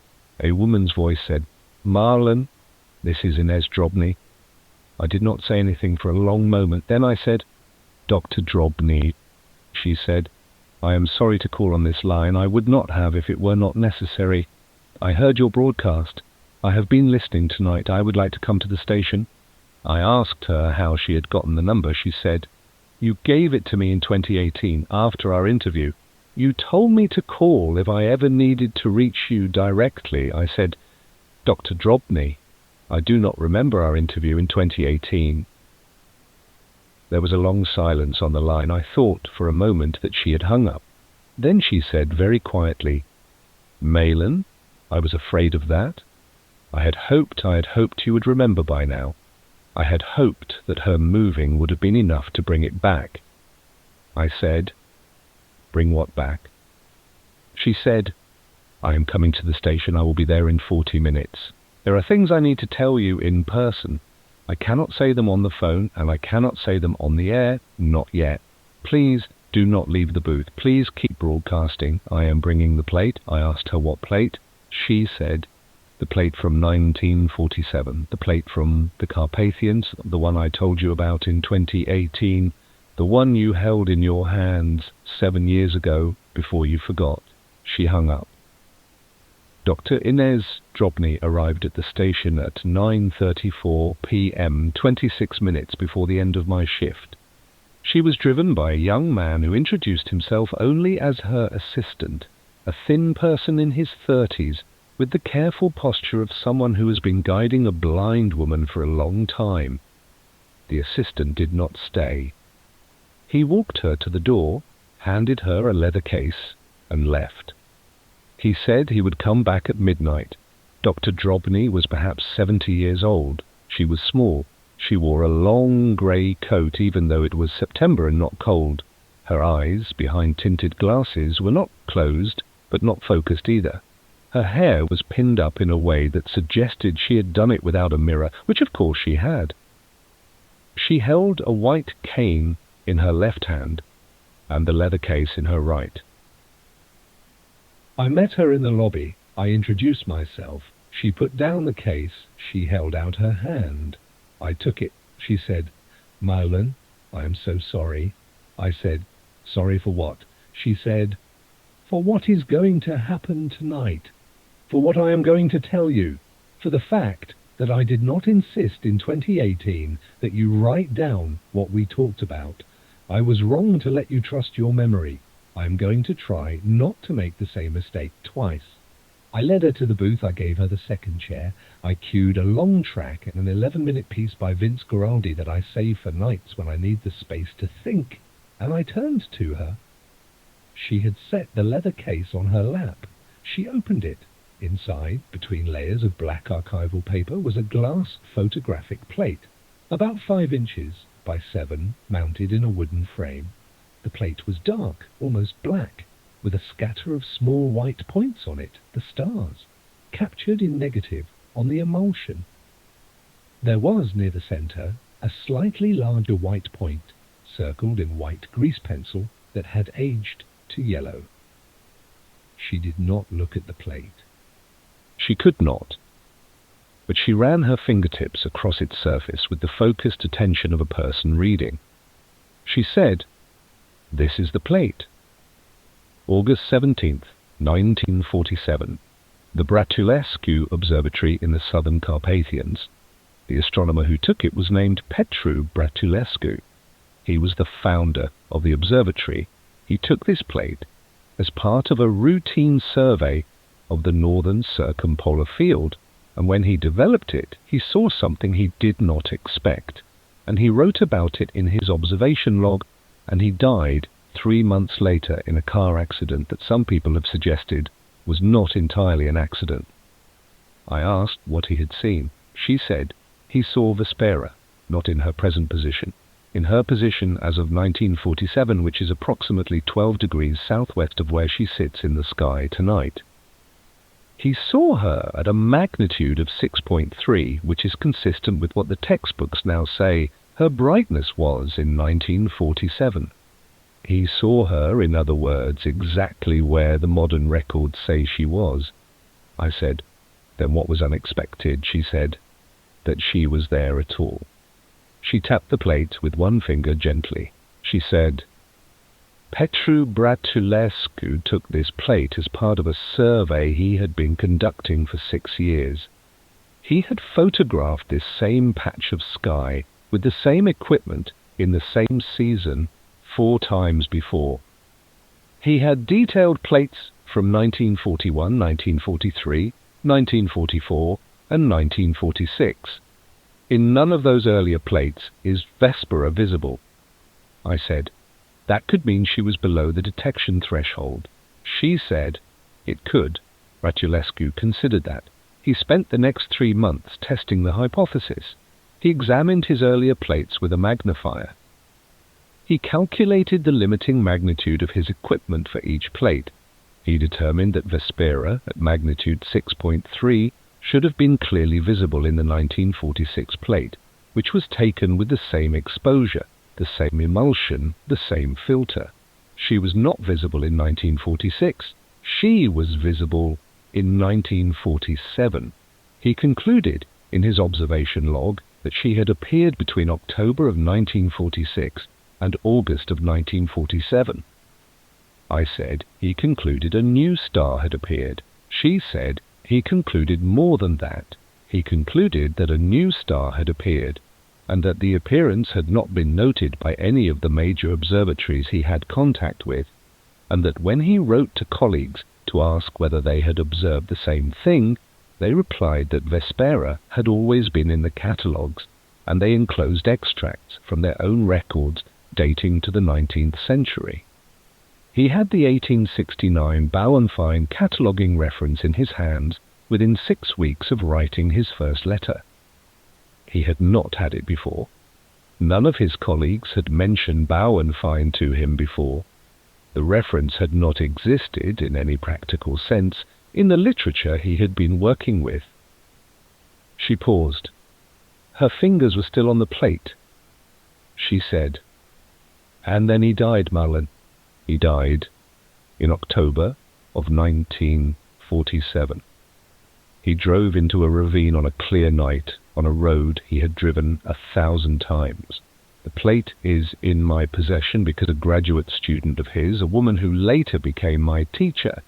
A woman's voice said, "Mahlon, this is Ines Drobny." I did not say anything for a long moment. Then I said, "Dr. Drobny." She said, "I am sorry to call on this line. I would not have if it were not necessary. I heard your broadcast. I have been listening tonight. I would like to come to the station." I asked her how she had gotten the number. She said, "You gave it to me in 2018 after our interview. You told me to call if I ever needed to reach you directly." I said, "Dr. Drobny, I do not remember our interview in 2018. There was a long silence on the line. I thought for a moment that she had hung up. Then she said very quietly, "Mahlon, I was afraid of that. I had hoped you would remember by now. I had hoped that her moving would have been enough to bring it back." I said, "Bring what back?" She said, "I am coming to the station. I will be there in 40 minutes. There are things I need to tell you in person. I cannot say them on the phone, and I cannot say them on the air, not yet. Please do not leave the booth. Please keep broadcasting. I am bringing the plate." I asked her what plate. She said, "The plate from 1947, the plate from the Carpathians, the one I told you about in 2018, the one you held in your hands 7 years ago before you forgot." She hung up. Dr. Ines Drobny arrived at the station at 9:34 p.m., 26 minutes before the end of my shift. She was driven by a young man who introduced himself only as her assistant, a thin person in his 30s, with the careful posture of someone who has been guiding a blind woman for a long time. The assistant did not stay. He walked her to the door, handed her a leather case, and left. He said he would come back at midnight. Dr. Drobny was perhaps 70 years old. She was small. She wore a long grey coat even though it was September and not cold. Her eyes, behind tinted glasses, were not closed, but not focused either. Her hair was pinned up in a way that suggested she had done it without a mirror, which of course she had. She held a white cane in her left hand and the leather case in her right. I met her in the lobby. I introduced myself. She put down the case. She held out her hand. I took it. She said, "Mahlon, I am so sorry." I said, "Sorry for what?" She said, "For what is going to happen tonight. For what I am going to tell you. For the fact that I did not insist in 2018 that you write down what we talked about. I was wrong to let you trust your memory. I am going to try not to make the same mistake twice." I led her to the booth. I gave her the second chair. I cued a long track and an 11-minute piece by Vince Guaraldi that I save for nights when I need the space to think. And I turned to her. She had set the leather case on her lap. She opened it. Inside, between layers of black archival paper, was a glass photographic plate, about 5 inches by 7, mounted in a wooden frame. The plate was dark, almost black, with a scatter of small white points on it, the stars, captured in negative on the emulsion. There was, near the centre, a slightly larger white point, circled in white grease pencil, that had aged to yellow. She did not look at the plate. She could not, but she ran her fingertips across its surface with the focused attention of a person reading. She said, "This is the plate. August 17th, 1947. The Bratulescu Observatory in the southern Carpathians. The astronomer who took it was named Bratulescu. He was the founder of the observatory. He took this plate as part of a routine survey of the northern circumpolar field, and when he developed it, he saw something he did not expect, and he wrote about it in his observation log, and he died 3 months later in a car accident that some people have suggested was not entirely an accident. I asked what he had seen. She said he saw Vespera, not in her present position, in her position as of 1947, which is approximately 12 degrees southwest of where she sits in the sky tonight. He saw her at a magnitude of 6.3, which is consistent with what the textbooks now say her brightness was in 1947. He saw her, in other words, exactly where the modern records say she was. I said, then what was unexpected? She said, that she was there at all. She tapped the plate with one finger gently. She said, Bratulescu took this plate as part of a survey he had been conducting for 6 years. He had photographed this same patch of sky with the same equipment in the same season 4 times before. He had detailed plates from 1941, 1943, 1944, and 1946. In none of those earlier plates is Vespera visible. I said, that could mean she was below the detection threshold. She said, it could. Bratulescu considered that. He spent the next 3 months testing the hypothesis. He examined his earlier plates with a magnifier. He calculated the limiting magnitude of his equipment for each plate. He determined that Vespera, at magnitude 6.3, should have been clearly visible in the 1946 plate, which was taken with the same exposure, the same emulsion, the same filter. She was not visible in 1946. She was visible in 1947. He concluded in his observation log that she had appeared between October of 1946 and August of 1947. I said he concluded a new star had appeared. She said he concluded more than that. He concluded that a new star had appeared, and that the appearance had not been noted by any of the major observatories he had contact with, and that when he wrote to colleagues to ask whether they had observed the same thing, they replied that Vespera had always been in the catalogues, and they enclosed extracts from their own records dating to the 19th century. He had the 1869 Bauernfein cataloguing reference in his hands within 6 weeks of writing his first letter. He had not had it before. None of his colleagues had mentioned Bauernfein to him before. The reference had not existed, in any practical sense, in the literature he had been working with. She paused. Her fingers were still on the plate. She said, and then he died, Mahlon. He died in October of 1947. He drove into a ravine on a clear night on a road he had driven 1,000 times. The plate is in my possession because a graduate student of his, a woman who later became my teacher,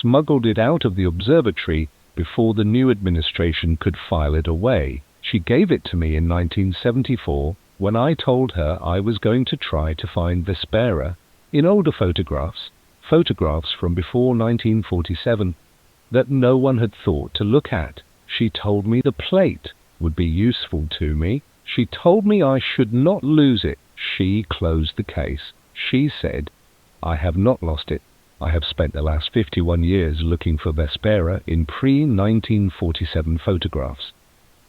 smuggled it out of the observatory before the new administration could file it away. She gave it to me in 1974 when I told her I was going to try to find Vespera in older photographs from before 1947, that no one had thought to look at. She told me the plate would be useful to me. She told me I should not lose it. She closed the case. She said, I have not lost it. I have spent the last 51 years looking for Vespera in pre-1947 photographs.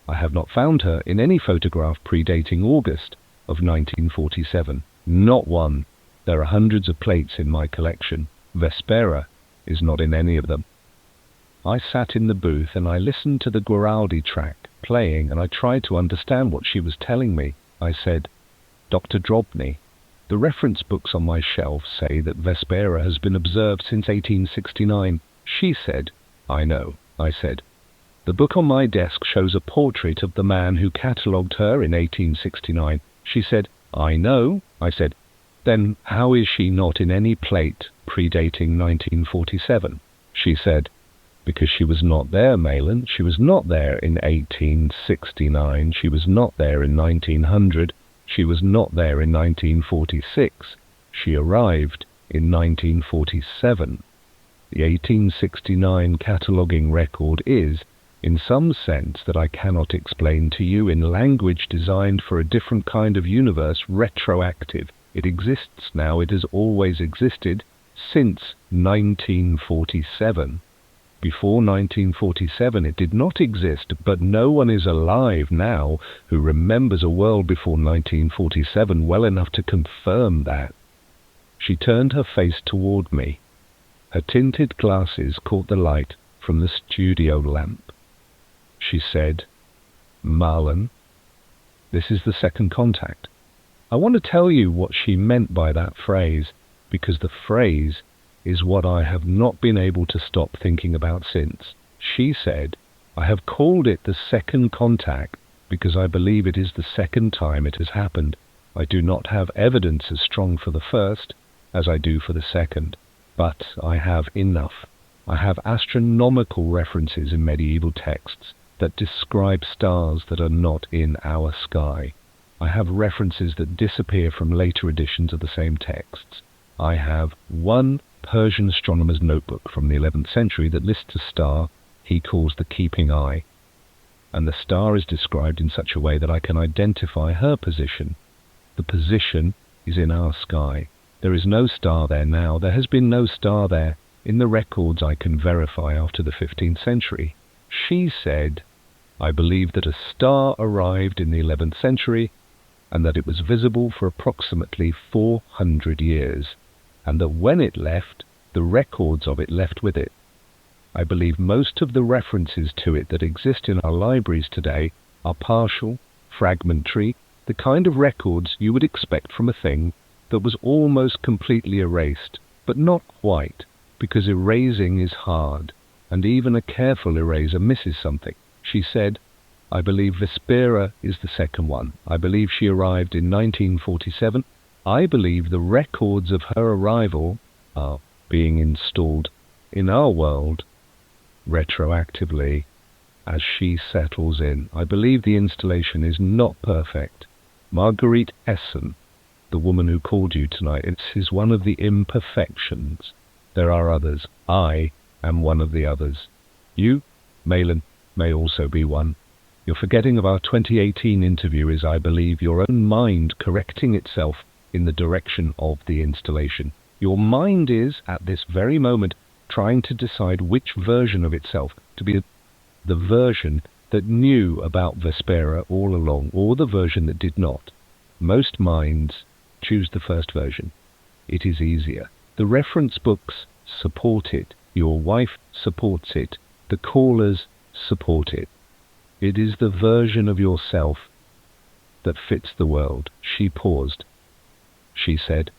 I have not found her in any photograph predating August of 1947. Not one. There are hundreds of plates in my collection. Vespera is not in any of them. I sat in the booth and I listened to the Guaraldi track playing, and I tried to understand what she was telling me. I said, Dr. Drobny, the reference books on my shelf say that Vespera has been observed since 1869. She said, I know. I said, the book on my desk shows a portrait of the man who catalogued her in 1869. She said, I know. I said, then how is she not in any plate predating 1947? She said, Because she was not there, Mahlon. She was not there in 1869. She was not there in 1900. She was not there in 1946. She arrived in 1947. The 1869 cataloguing record is, in some sense that I cannot explain to you, in language designed for a different kind of universe, retroactive. It exists now. It has always existed since 1947. Before 1947 it did not exist, but no one is alive now who remembers a world before 1947 well enough to confirm that. She turned her face toward me. Her tinted glasses caught the light from the studio lamp. She said, "Mahlon, this is the second contact." I want to tell you what she meant by that phrase, because the phrase is what I have not been able to stop thinking about since. She said, "I have called it the second contact because I believe it is the second time it has happened. I do not have evidence as strong for the first as I do for the second, but I have enough. I have astronomical references in medieval texts that describe stars that are not in our sky. I have references that disappear from later editions of the same texts. I have one Persian astronomer's notebook from the 11th century that lists a star he calls the keeping eye, and the star is described in such a way that I can identify her position. The position is in our sky. There is no star there now. There has been no star there in the records I can verify after the 15th century. She said, I believe that a star arrived in the 11th century and that it was visible for approximately 400 years, and that when it left, the records of it left with it. I believe most of the references to it that exist in our libraries today are partial, fragmentary, the kind of records you would expect from a thing that was almost completely erased, but not quite, because erasing is hard, and even a careful eraser misses something. She said, I believe Vespera is the second one. I believe she arrived in 1947. I believe the records of her arrival are being installed in our world retroactively as she settles in. I believe the installation is not perfect. Margaurite Esson, the woman who called you tonight, is one of the imperfections. There are others. I am one of the others. You, Mahlon, may also be one. Your forgetting of our 2018 interview is, I believe, your own mind correcting itself in the direction of the installation. Your mind is, at this very moment, trying to decide which version of itself to be the version that knew about Vespera all along, or the version that did not. Most minds choose the first version. It is easier. The reference books support it. Your wife supports it. The callers support it. It is the version of yourself that fits the world. She paused. She said,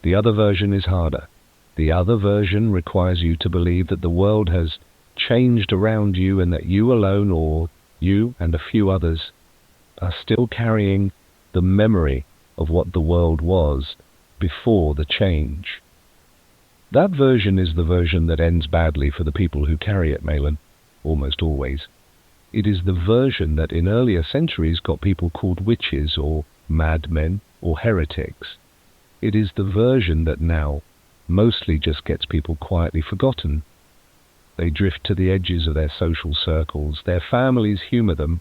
the other version is harder. The other version requires you to believe that the world has changed around you and that you alone, or you and a few others, are still carrying the memory of what the world was before the change. That version is the version that ends badly for the people who carry it, Mahlon, almost always. It is the version that in earlier centuries got people called witches or madmen or heretics. It is the version that now mostly just gets people quietly forgotten. They drift to the edges of their social circles. Their families humour them.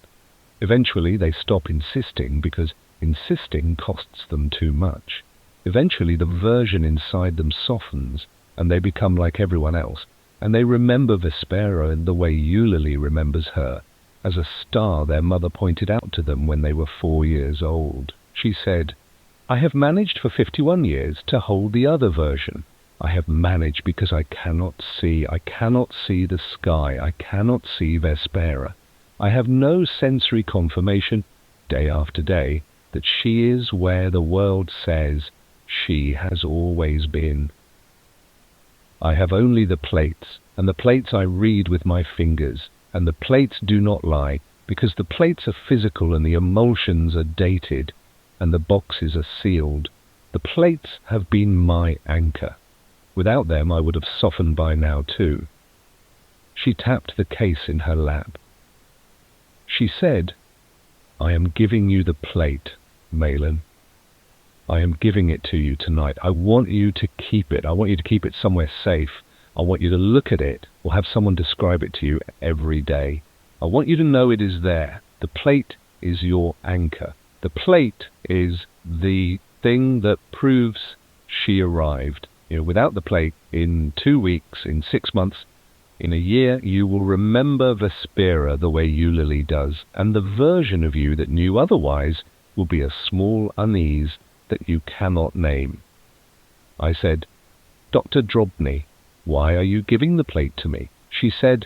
Eventually they stop insisting because insisting costs them too much. Eventually the version inside them softens and they become like everyone else. And they remember Vespera in the way Eulalie remembers her, as a star their mother pointed out to them when they were 4 years old. She said, I have managed for 51 years to hold the other version. I have managed because I cannot see the sky, I cannot see Vespera. I have no sensory confirmation, day after day, that she is where the world says she has always been. I have only the plates, and the plates I read with my fingers, and the plates do not lie, because the plates are physical and the emulsions are dated, and the boxes are sealed. The plates have been my anchor. Without them I would have softened by now too. She tapped the case in her lap. She said, "I am giving you the plate, Mahlon. I am giving it to you tonight. I want you to keep it. I want you to keep it somewhere safe. I want you to look at it or have someone describe it to you every day. I want you to know it is there. The plate is your anchor. The plate is the thing that proves she arrived. Without the plate, in 2 weeks, in 6 months, in a year, you will remember Vespera the way Eulalie does, and the version of you that knew otherwise will be a small unease that you cannot name." I said, "Dr. Drobny, why are you giving the plate to me?" She said,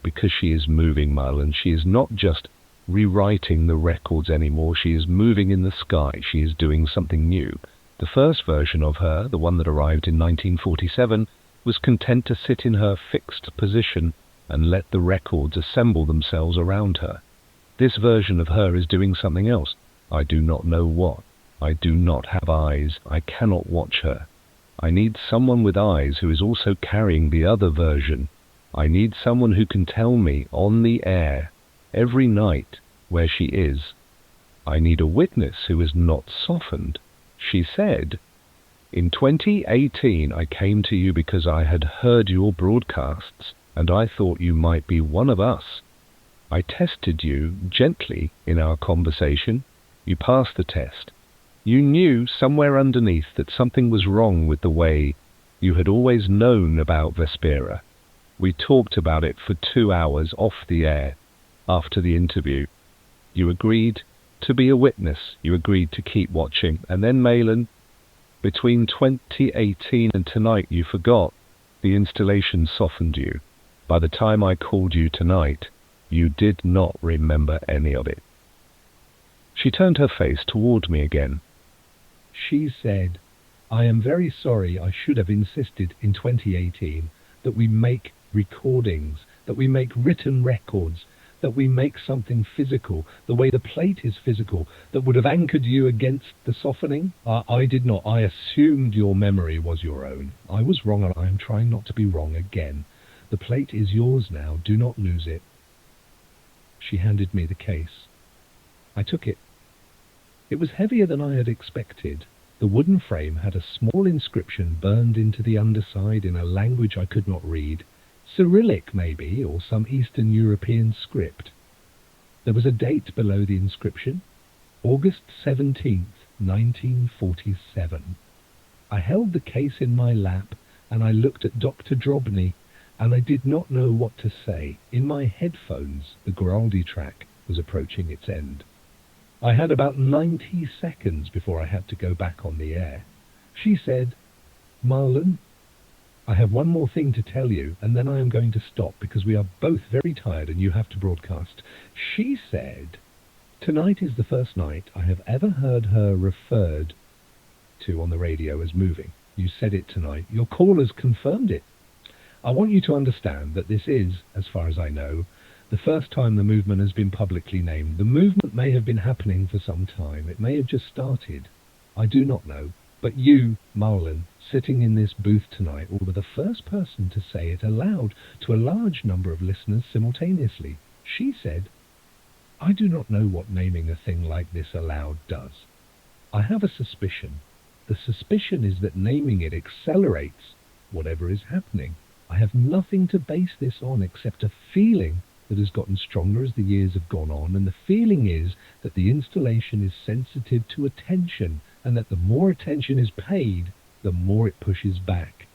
"Because she is moving, Mahlon. She is not just rewriting the records anymore. She is moving in the sky. She is doing something new. The first version of her, the one that arrived in 1947, was content to sit in her fixed position and let the records assemble themselves around her. This version of her is doing something else. I do not know what. I do not have eyes. I cannot watch her. I need someone with eyes who is also carrying the other version. I need someone who can tell me on the air, every night, where she is. I need a witness who is not softened." She said, "In 2018 I came to you because I had heard your broadcasts and I thought you might be one of us. I tested you gently in our conversation. You passed the test. You knew somewhere underneath that something was wrong with the way you had always known about Vespera. We talked about it for 2 hours off the air after the interview. You agreed to be a witness. You agreed to keep watching. And then, Mahlon, between 2018 and tonight, you forgot. The installation softened you. By the time I called you tonight, you did not remember any of it." She turned her face toward me again. She said, "I am very sorry. I should have insisted in 2018 that we make recordings, that we make written records, that we make something physical, the way the plate is physical, that would have anchored you against the softening. I did not. I assumed your memory was your own. I was wrong, and I am trying not to be wrong again. The plate is yours now. Do not lose it." She handed me the case. I took it. It was heavier than I had expected. The wooden frame had a small inscription burned into the underside in a language I could not read. Cyrillic, maybe, or some Eastern European script. There was a date below the inscription, August 17th, 1947. I held the case in my lap, and I looked at Dr. Drobny, and I did not know what to say. In my headphones, the Giraldi track was approaching its end. I had about 90 seconds before I had to go back on the air. She said, "Mahlon, I have one more thing to tell you, and then I am going to stop because we are both very tired and you have to broadcast." She said, "Tonight is the first night I have ever heard her referred to on the radio as moving. You said it tonight. Your callers confirmed it. I want you to understand that this is, as far as I know, the first time the movement has been publicly named. The movement may have been happening for some time. It may have just started. I do not know. But you, Mahlon, sitting in this booth tonight, were the first person to say it aloud to a large number of listeners simultaneously." She said, "I do not know what naming a thing like this aloud does. I have a suspicion. The suspicion is that naming it accelerates whatever is happening. I have nothing to base this on except a feeling that has gotten stronger as the years have gone on, and the feeling is that the installation is sensitive to attention, and that the more attention is paid, the more it pushes back.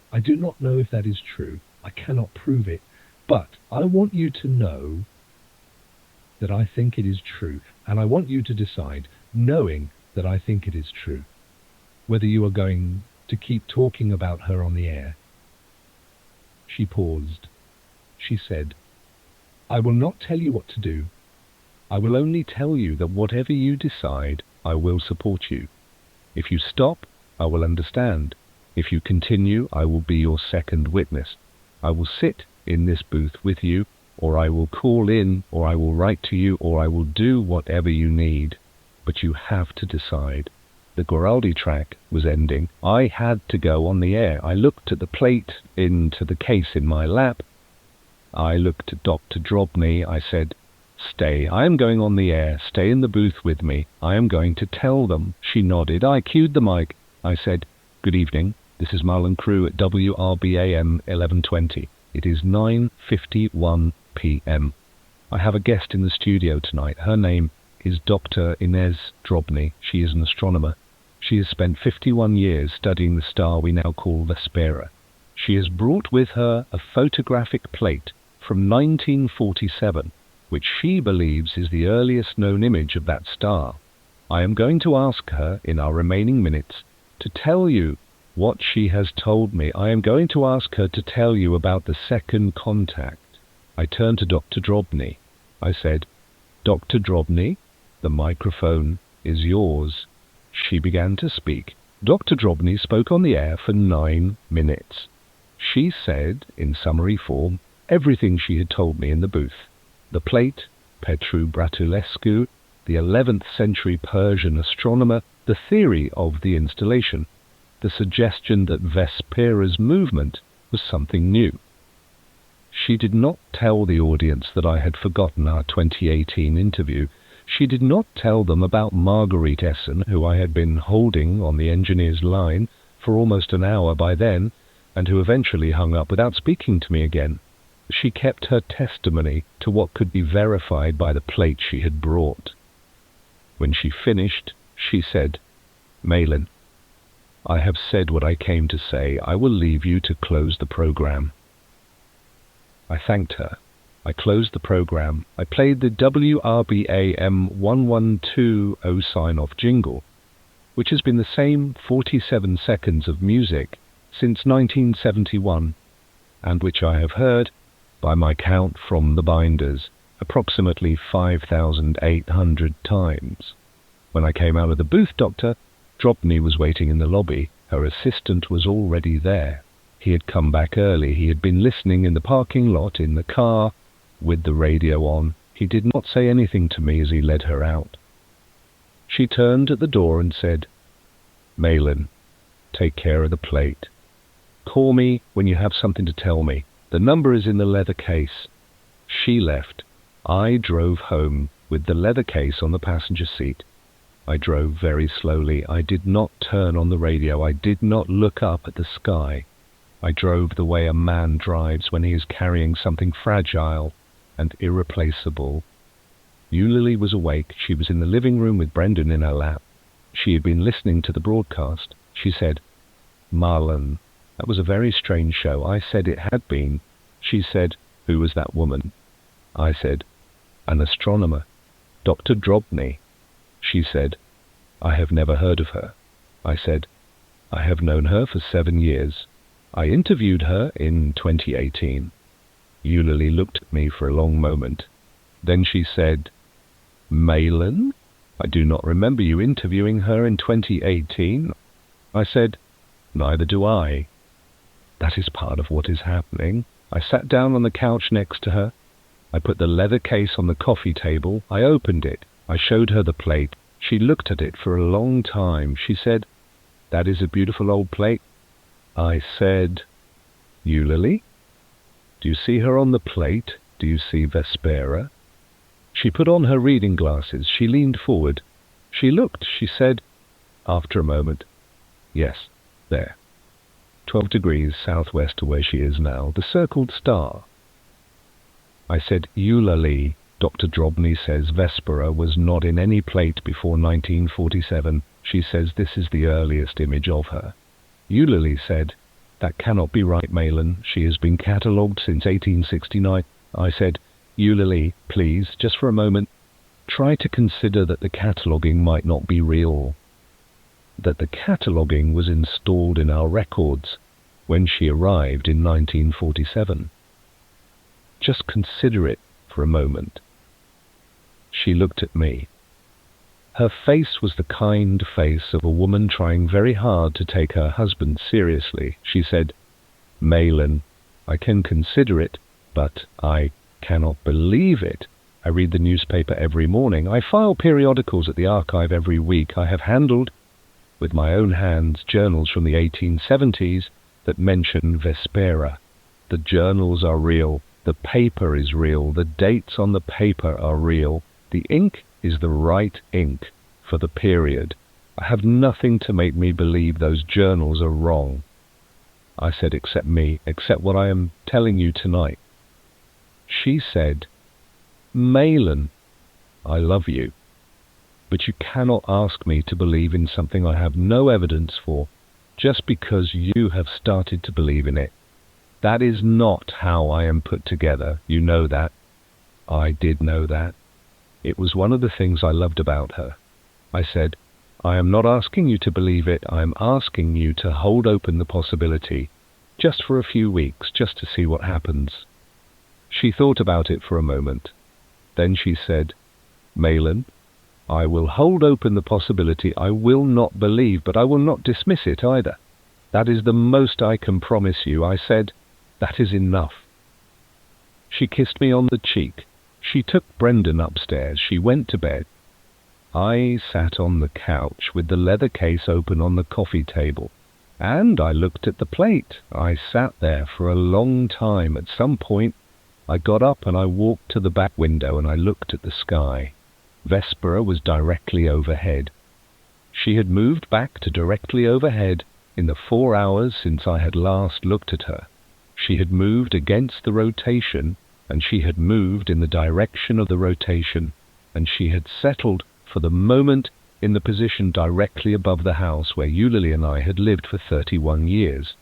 I do not know if that is true. I cannot prove it, but I want you to know that I think it is true, and I want you to decide, knowing that I think it is true, whether you are going to keep talking about her on the air." She paused. She said, "I will not tell you what to do. I will only tell you that whatever you decide, I will support you. If you stop, I will understand. If you continue, I will be your second witness. I will sit in this booth with you, or I will call in, or I will write to you, or I will do whatever you need. But you have to decide. The Guaraldi track was ending. I had to go on the air. I looked at the plate into the case in my lap. I looked at Dr. Drobny. I said, "Stay. I am going on the air. Stay in the booth with me. I am going to tell them." She nodded. I cued the mic. I said, "Good evening. This is Mahlon Crewe at WRB AM 1120. It is 9:51 p.m. I have a guest in the studio tonight. Her name is Dr. Ines Drobny. She is an astronomer. She has spent 51 years studying the star we now call Vespera. She has brought with her a photographic plate from 1947, which she believes is the earliest known image of that star. I am going to ask her, in our remaining minutes, to tell you what she has told me. I am going to ask her to tell you about the second contact. I turned to Dr. Drobny. I said, "Dr. Drobny, the microphone is yours." She began to speak. Dr. Drobny spoke on the air for 9 minutes. She said, in summary form, everything she had told me in the booth. The plate, Petru Bratulescu, the 11th century Persian astronomer, the theory of the installation, the suggestion that Vespera's movement was something new. She did not tell the audience that I had forgotten our 2018 interview. She did not tell them about Margaurite Esson, who I had been holding on the engineer's line for almost an hour by then, and who eventually hung up without speaking to me again. She kept her testimony to what could be verified by the plate she had brought. When she finished, she said, "Mahlon, I have said what I came to say. I will leave you to close the program." I thanked her. I closed the program. I played the WRB AM 1120 sign-off jingle, which has been the same 47 seconds of music since 1971, and which I have heard, by my count from the binders, approximately 5,800 times. When I came out of the booth, Dr. Drobny was waiting in the lobby. Her assistant was already there. He had come back early. He had been listening in the parking lot in the car with the radio on. He did not say anything to me as he led her out. She turned at the door and said, "Mahlon, take care of the plate. Call me when you have something to tell me. The number is in the leather case." She left. I drove home with the leather case on the passenger seat. I drove very slowly. I did not turn on the radio. I did not look up at the sky. I drove the way a man drives when he is carrying something fragile and irreplaceable. Eulalie was awake. She was in the living room with Brendan in her lap. She had been listening to the broadcast. She said, "Mahlon, that was a very strange show." I said it had been. She said, "Who was that woman?" I said, "An astronomer, Dr. Drobny." She said, "I have never heard of her." I said, "I have known her for 7 years. I interviewed her in 2018. Eulalie looked at me for a long moment. Then she said, "Mahlon, I do not remember you interviewing her in 2018. I said, "Neither do I." That is part of what is happening. I sat down on the couch next to her. I put the leather case on the coffee table. I opened it. I showed her the plate. She looked at it for a long time. She said, "That is a beautiful old plate." I said, "Eulalie, do you see her on the plate? Do you see Vespera?" She put on her reading glasses. She leaned forward. She looked. She said, after a moment, "Yes, there. 12 degrees southwest to where she is now, the circled star." I said, "Eulalie, Dr. Drobny says Vespera was not in any plate before 1947. She says this is the earliest image of her." Eulalie said, "That cannot be right, Mahlon. She has been catalogued since 1869. I said, "Eulalie, please, just for a moment, try to consider that the cataloguing might not be real. That the cataloguing was installed in our records when she arrived in 1947. Just consider it for a moment." She looked at me. Her face was the kind face of a woman trying very hard to take her husband seriously. She said, "Mahlon, I can consider it, but I cannot believe it. I read the newspaper every morning. I file periodicals at the archive every week. I have handled with my own hands, journals from the 1870s that mention Vespera. The journals are real. The paper is real. The dates on the paper are real. The ink is the right ink for the period. I have nothing to make me believe those journals are wrong. I said, except me, except what I am telling you tonight. She said, Mahlon, I love you, but you cannot ask me to believe in something I have no evidence for just because you have started to believe in it. That is not how I am put together. You know that. I did know that. It was one of the things I loved about her. I said, I am not asking you to believe it. I am asking you to hold open the possibility, just for a few weeks, just to see what happens. She thought about it for a moment. Then she said, Mahlon, I will hold open the possibility. I will not believe, but I will not dismiss it either. That is the most I can promise you. I said, that is enough. She kissed me on the cheek. She took Brendan upstairs. She went to bed. I sat on the couch with the leather case open on the coffee table, and I looked at the plate. I sat there for a long time. At some point, I got up and I walked to the back window and I looked at the sky. Vespera was directly overhead. She had moved back to directly overhead in the 4 hours since I had last looked at her. She had moved against the rotation, and she had moved in the direction of the rotation, and she had settled for the moment in the position directly above the house where Eulalie and I had lived for 31 years.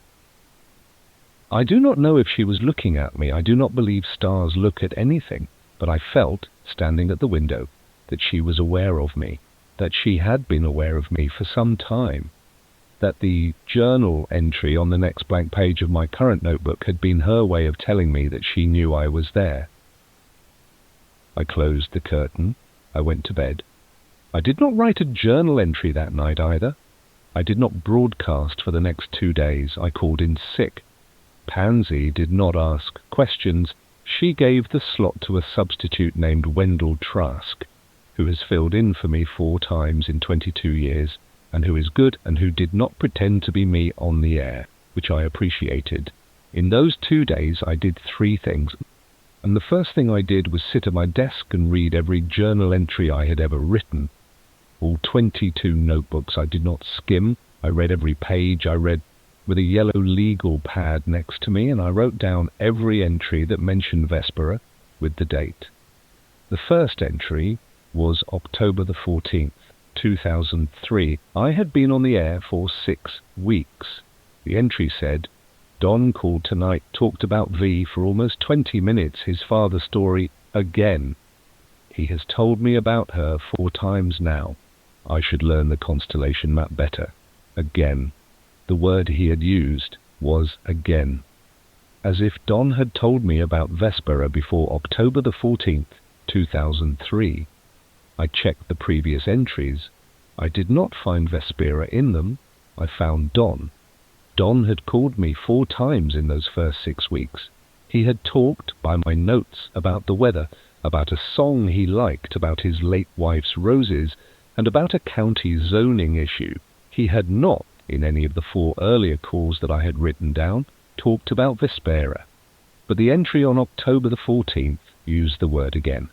I do not know if she was looking at me. I do not believe stars look at anything, but I felt, standing at the window, that she was aware of me, that she had been aware of me for some time, that the journal entry on the next blank page of my current notebook had been her way of telling me that she knew I was there. I closed the curtain. I went to bed. I did not write a journal entry that night either. I did not broadcast for the next 2 days. I called in sick. Pansy did not ask questions. She gave the slot to a substitute named Wendell Trask, who has filled in for me 4 times in 22 years, and who is good and who did not pretend to be me on the air, which I appreciated. In those 2 days I did 3 things, and the first thing I did was sit at my desk and read every journal entry I had ever written. All 22 notebooks. I did not skim. I read every page. I read with a yellow legal pad next to me, and I wrote down every entry that mentioned Vespera with the date. The first entry was October the 14th. 2003. I had been on the air for 6 weeks. The entry said, Don called tonight, talked about V for almost 20 minutes, his father's story again. He has told me about her 4 times now. I should learn the constellation map better. Again. The word he had used was again. As if Don had told me about Vespera before October the 14th, 2003. I checked the previous entries. I did not find Vespera in them. I found Don. Don had called me 4 times in those first 6 weeks. He had talked, by my notes, about the weather, about a song he liked, about his late wife's roses, and about a county zoning issue. He had not, in any of the 4 earlier calls that I had written down, talked about Vespera. But the entry on October the 14th used the word again.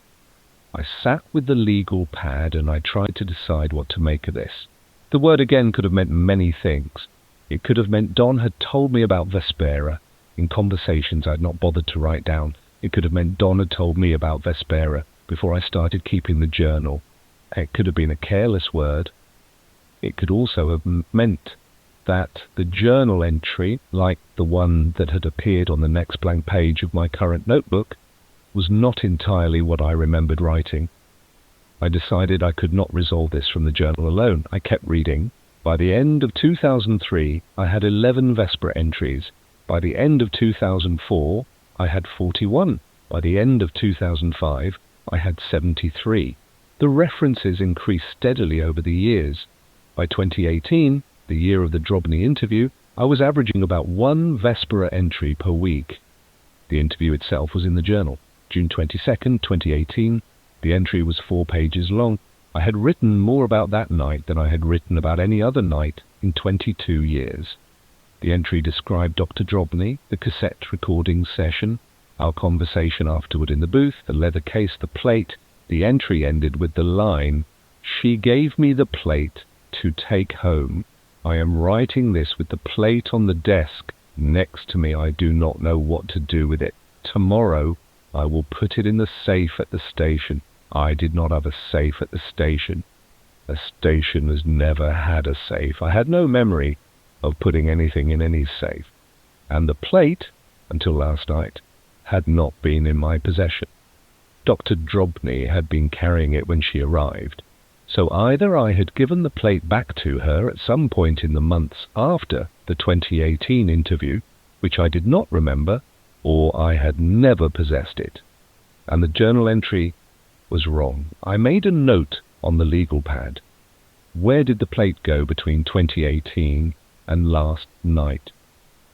I sat with the legal pad and I tried to decide what to make of this. The word again could have meant many things. It could have meant Don had told me about Vespera in conversations I had not bothered to write down. It could have meant Don had told me about Vespera before I started keeping the journal. It could have been a careless word. It could also have meant that the journal entry, like the one that had appeared on the next blank page of my current notebook, was not entirely what I remembered writing. I decided I could not resolve this from the journal alone. I kept reading. By the end of 2003, I had 11 Vespera entries. By the end of 2004, I had 41. By the end of 2005, I had 73. The references increased steadily over the years. By 2018, the year of the Drobny interview, I was averaging about 1 Vespera entry per week. The interview itself was in the journal. June 22nd, 2018. The entry was 4 pages long. I had written more about that night than I had written about any other night in 22 years. The entry described Dr. Drobny, the cassette recording session, our conversation afterward in the booth, the leather case, the plate. The entry ended with the line, "She gave me the plate to take home. I am writing this with the plate on the desk next to me. I do not know what to do with it. Tomorrow I will put it in the safe at the station." I did not have a safe at the station. A station has never had a safe. I had no memory of putting anything in any safe. And the plate, until last night, had not been in my possession. Dr. Drobny had been carrying it when she arrived. So either I had given the plate back to her at some point in the months after the 2018 interview, which I did not remember, or I had never possessed it. And the journal entry was wrong. I made a note on the legal pad. Where did the plate go between 2018 and last night?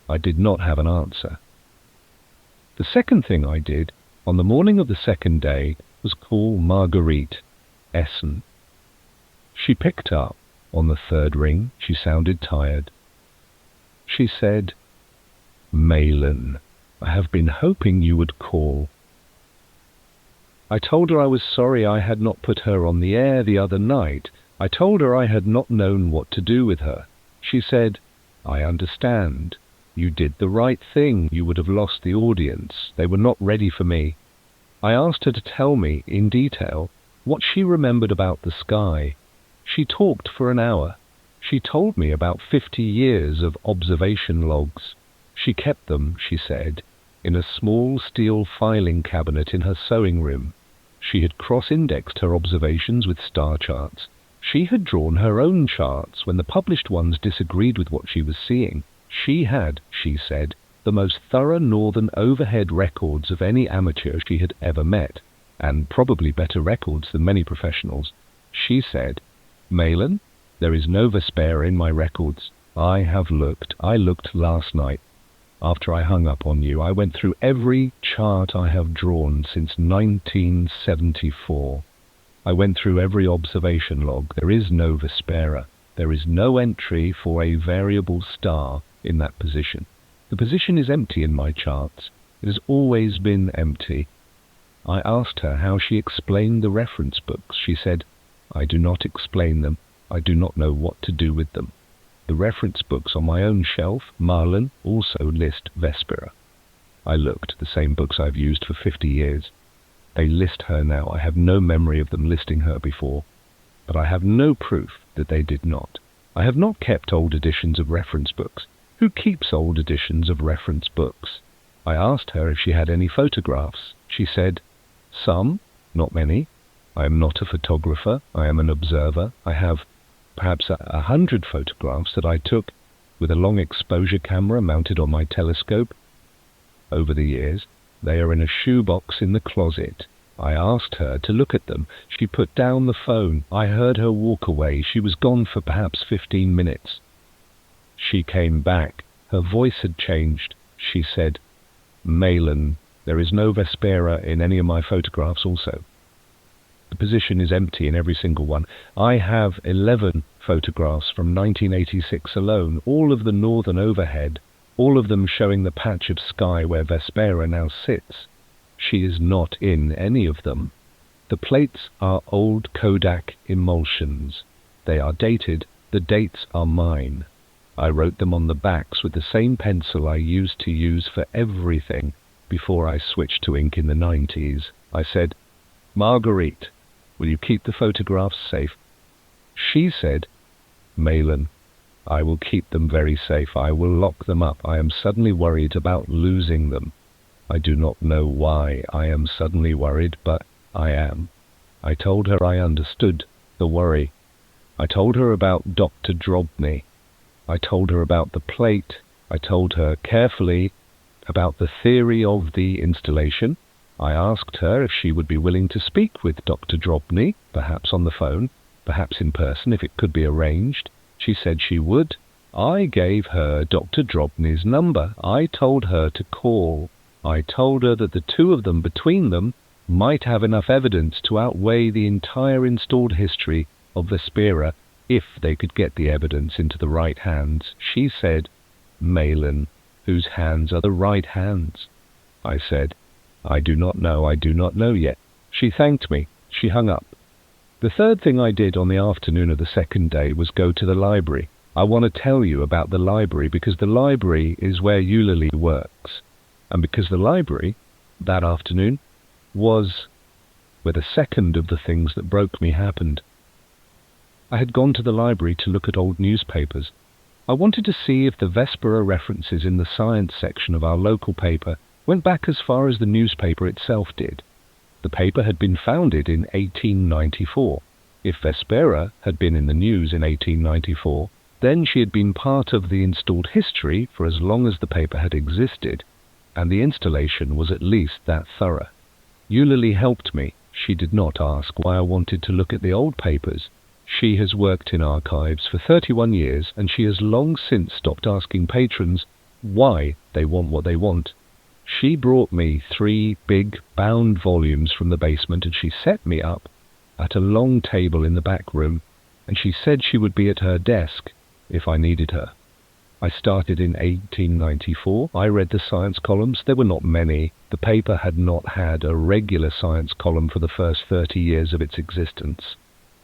I did not have an answer. The second thing I did on the morning of the second day was call Margaurite Esson. She picked up on the third ring. She sounded tired. She said, "Mahlon, I have been hoping you would call." I told her I was sorry I had not put her on the air the other night. I told her I had not known what to do with her. She said, "I understand. You did the right thing. You would have lost the audience. They were not ready for me." I asked her to tell me in detail what she remembered about the sky. She talked for an hour. She told me about 50 years of observation logs. She kept them, she said, in a small steel filing cabinet in her sewing room. She had cross-indexed her observations with star charts. She had drawn her own charts when the published ones disagreed with what she was seeing. She had, she said, the most thorough northern overhead records of any amateur she had ever met, and probably better records than many professionals. She said, "Mahlon, there is no Vespera in my records. I have looked. I looked last night. After I hung up on you, I went through every chart I have drawn since 1974. I went through every observation log. There is no Vespera. There is no entry for a variable star in that position. The position is empty in my charts. It has always been empty." I asked her how she explained the reference books. She said, "I do not explain them. I do not know what to do with them. The reference books on my own shelf, Mahlon, also list Vespera." I looked, the same books I've used for 50 years. They list her now. I have no memory of them listing her before, but I have no proof that they did not. I have not kept old editions of reference books. Who keeps old editions of reference books? I asked her if she had any photographs. She said, "Some, not many. I am not a photographer. I am an observer. I have perhaps 100 photographs that I took with a long exposure camera mounted on my telescope over the years. They are in a shoebox in the closet." I asked her to look at them. She put down the phone. I heard her walk away. She was gone for perhaps 15 minutes. She came back. Her voice had changed. She said, "Mahlon, there is no Vespera in any of my photographs also. The position is empty in every single one. I have 11 photographs from 1986 alone, all of the northern overhead, all of them showing the patch of sky where Vespera now sits. She is not in any of them. The plates are old Kodak emulsions. They are dated. The dates are mine. I wrote them on the backs with the same pencil I used to use for everything before I switched to ink in the 90s. I said, "Margaurite, will you keep the photographs safe?" She said, "Mahlon, I will keep them very safe. I will lock them up. I am suddenly worried about losing them. I do not know why I am suddenly worried, but I am." I told her I understood the worry. I told her about Dr. Drobny. I told her about the plate. I told her carefully about the theory of the installation. I asked her if she would be willing to speak with Dr. Drobny, perhaps on the phone, perhaps in person if it could be arranged. She said she would. I gave her Dr. Drobny's number. I told her to call. I told her that the two of them, between them, might have enough evidence to outweigh the entire installed history of Vespera if they could get the evidence into the right hands. She said, "Mahlon, whose hands are the right hands?" I said, I do not know yet." She thanked me. She hung up. The third thing I did on the afternoon of the second day was go to the library. I want to tell you about the library because the library is where Eulalie works. And because the library, that afternoon, was where the second of the things that broke me happened. I had gone to the library to look at old newspapers. I wanted to see if the Vespera references in the science section of our local paper went back as far as the newspaper itself did. The paper had been founded in 1894. If Vespera had been in the news in 1894, then she had been part of the installed history for as long as the paper had existed, and the installation was at least that thorough. Eulalie helped me. She did not ask why I wanted to look at the old papers. She has worked in archives for 31 years, and she has long since stopped asking patrons why they want what they want. She brought me 3 big bound volumes from the basement, and she set me up at a long table in the back room, and she said she would be at her desk if I needed her. I started in 1894. I read the science columns. There were not many. The paper had not had a regular science column for the first 30 years of its existence.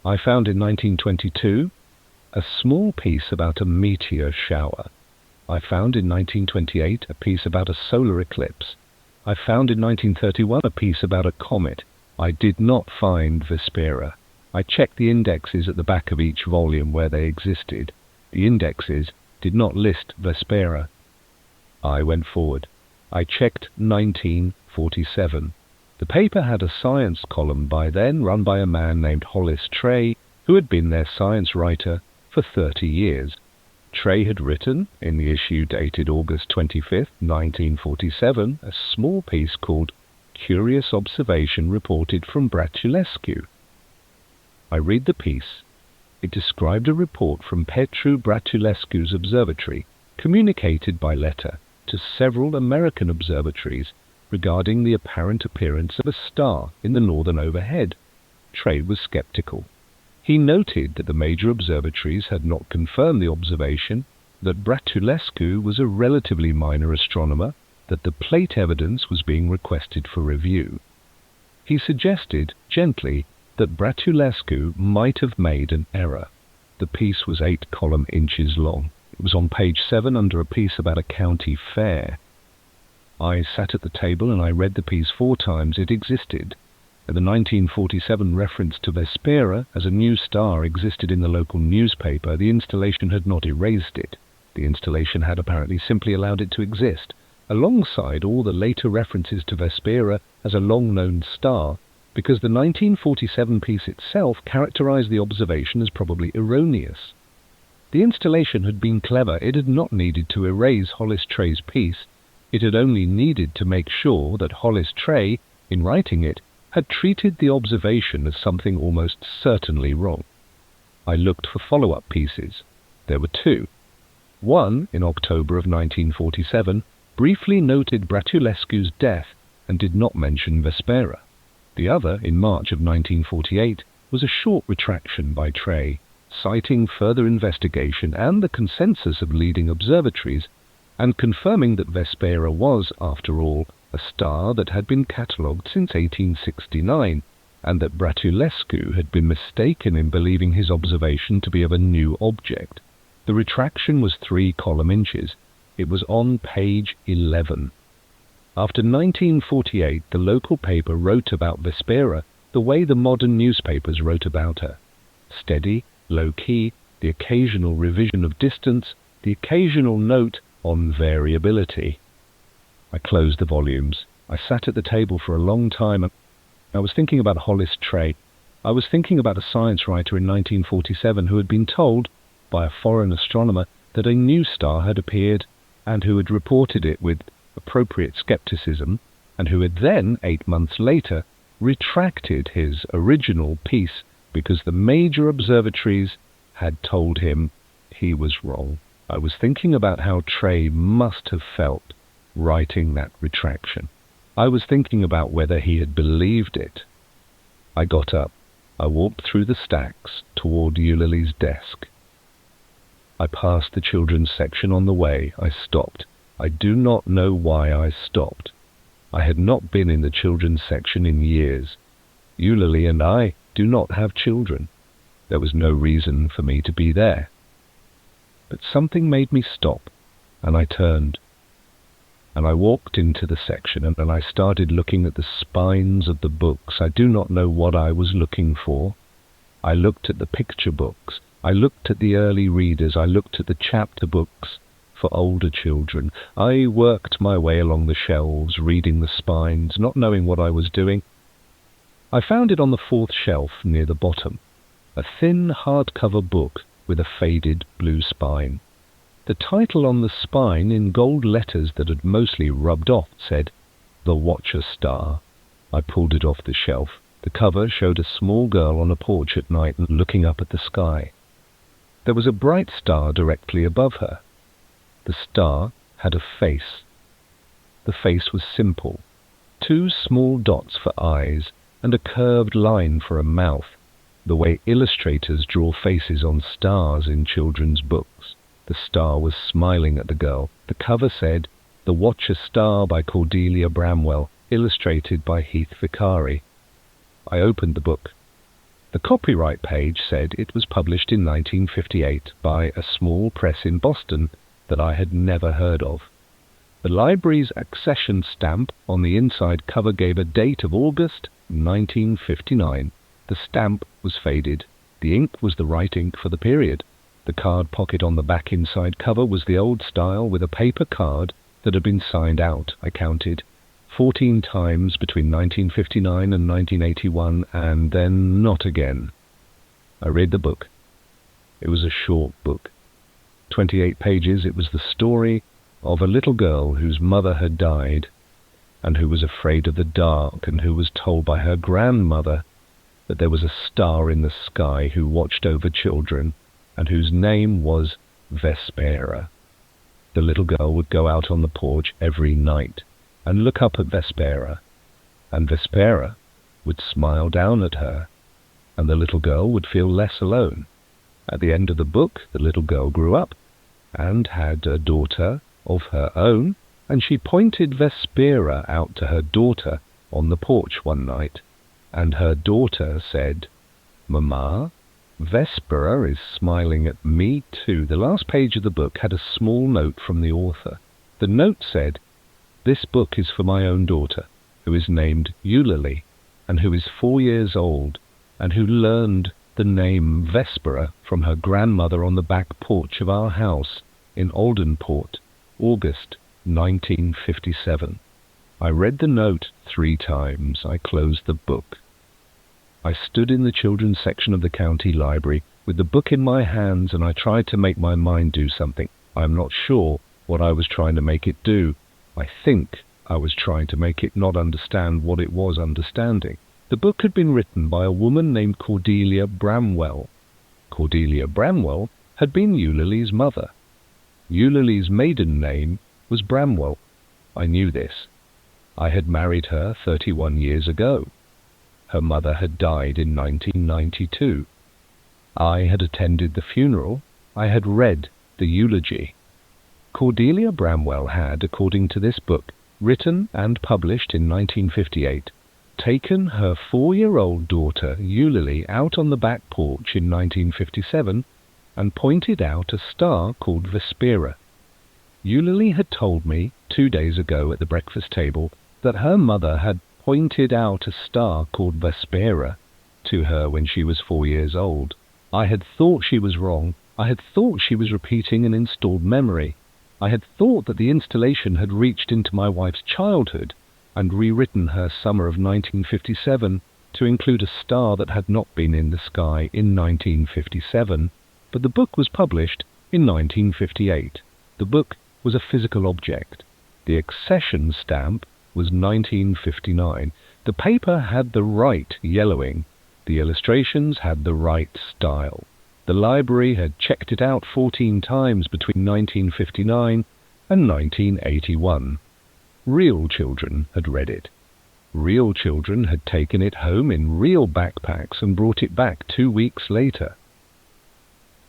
I found in 1922 a small piece about a meteor shower. I found in 1928 a piece about a solar eclipse. I found in 1931 a piece about a comet. I did not find Vespera. I checked the indexes at the back of each volume where they existed. The indexes did not list Vespera. I went forward. I checked 1947. The paper had a science column by then run by a man named Hollis Trey, who had been their science writer for 30 years. Trey had written, in the issue dated August 25th, 1947, a small piece called Curious Observation Reported from Bratulescu. I read the piece. It described a report from Petru Bratulescu's observatory, communicated by letter to several American observatories regarding the apparent appearance of a star in the northern overhead. Trey was skeptical. He noted that the major observatories had not confirmed the observation, that Bratulescu was a relatively minor astronomer, that the plate evidence was being requested for review. He suggested, gently, that Bratulescu might have made an error. The piece was 8 column inches long. It was on page 7 under a piece about a county fair. I sat at the table and I read the piece 4 times. It existed. The 1947 reference to Vespera as a new star existed in the local newspaper. The installation had not erased it. The installation had apparently simply allowed it to exist, alongside all the later references to Vespera as a long-known star, because the 1947 piece itself characterized the observation as probably erroneous. The installation had been clever. It had not needed to erase Hollis Trey's piece. It had only needed to make sure that Hollis Trey, in writing it, had treated the observation as something almost certainly wrong. I looked for follow-up pieces. There were 2. One, in October of 1947, briefly noted Bratulescu's death and did not mention Vespera. The other, in March of 1948, was a short retraction by Trey, citing further investigation and the consensus of leading observatories, and confirming that Vespera was, after all, a star that had been catalogued since 1869, and that Bratulescu had been mistaken in believing his observation to be of a new object. The retraction was 3 column inches. It was on page 11. After 1948, the local paper wrote about Vespera the way the modern newspapers wrote about her. Steady, low-key, the occasional revision of distance, the occasional note on variability. I closed the volumes. I sat at the table for a long time. I was thinking about Hollis Trey. I was thinking about a science writer in 1947 who had been told by a foreign astronomer that a new star had appeared, and who had reported it with appropriate skepticism, and who had then, 8 months later, retracted his original piece because the major observatories had told him he was wrong. I was thinking about how Trey must have felt writing that retraction. I was thinking about whether he had believed it. I got up. I walked through the stacks toward Eulalie's desk. I passed the children's section on the way. I stopped. I do not know why I stopped. I had not been in the children's section in years. Eulalie and I do not have children. There was no reason for me to be there. But something made me stop, and I turned. And I walked into the section, and I started looking at the spines of the books. I do not know what I was looking for. I looked at the picture books. I looked at the early readers. I looked at the chapter books for older children. I worked my way along the shelves, reading the spines, not knowing what I was doing. I found it on the fourth shelf near the bottom, a thin hardcover book with a faded blue spine. The title on the spine, in gold letters that had mostly rubbed off, said, "The Watcher Star." I pulled it off the shelf. The cover showed a small girl on a porch at night looking up at the sky. There was a bright star directly above her. The star had a face. The face was simple. 2 small dots for eyes and a curved line for a mouth, the way illustrators draw faces on stars in children's books. The star was smiling at the girl. The cover said, "The Watcher Star" by Cordelia Bramwell, illustrated by Heath Vicari. I opened the book. The copyright page said it was published in 1958 by a small press in Boston that I had never heard of. The library's accession stamp on the inside cover gave a date of August 1959. The stamp was faded. The ink was the right ink for the period. The card pocket on the back inside cover was the old style with a paper card that had been signed out, I counted, 14 times between 1959 and 1981, and then not again. I read the book. It was a short book. 28 pages. It was the story of a little girl whose mother had died and who was afraid of the dark and who was told by her grandmother that there was a star in the sky who watched over children and whose name was Vespera. The little girl would go out on the porch every night and look up at Vespera, and Vespera would smile down at her, and the little girl would feel less alone. At the end of the book, the little girl grew up and had a daughter of her own, and she pointed Vespera out to her daughter on the porch one night, and her daughter said, "Mama, Vespera is smiling at me too." The last page of the book had a small note from the author. The note said, "This book is for my own daughter, who is named Eulalie, and who is 4 years old, and who learned the name Vespera from her grandmother on the back porch of our house in Oldenport, August 1957. I read the note 3 times. I closed the book. I stood in the children's section of the county library with the book in my hands, and I tried to make my mind do something. I am not sure what I was trying to make it do. I think I was trying to make it not understand what it was understanding. The book had been written by a woman named Cordelia Bramwell. Cordelia Bramwell had been Eulalie's mother. Eulalie's maiden name was Bramwell. I knew this. I had married her 31 years ago. Her mother had died in 1992. I had attended the funeral. I had read the eulogy. Cordelia Bramwell had, according to this book, written and published in 1958, taken her 4-year-old daughter Eulalie out on the back porch in 1957 and pointed out a star called Vespera. Eulalie had told me 2 days ago at the breakfast table that her mother had pointed out a star called Vespera to her when she was 4 years old. I had thought she was wrong. I had thought she was repeating an installed memory. I had thought that the installation had reached into my wife's childhood and rewritten her summer of 1957 to include a star that had not been in the sky in 1957, but the book was published in 1958. The book was a physical object. The accession stamp was 1959. The paper had the right yellowing. The illustrations had the right style. The library had checked it out 14 times between 1959 and 1981. Real children had read it. Real children had taken it home in real backpacks and brought it back 2 weeks later.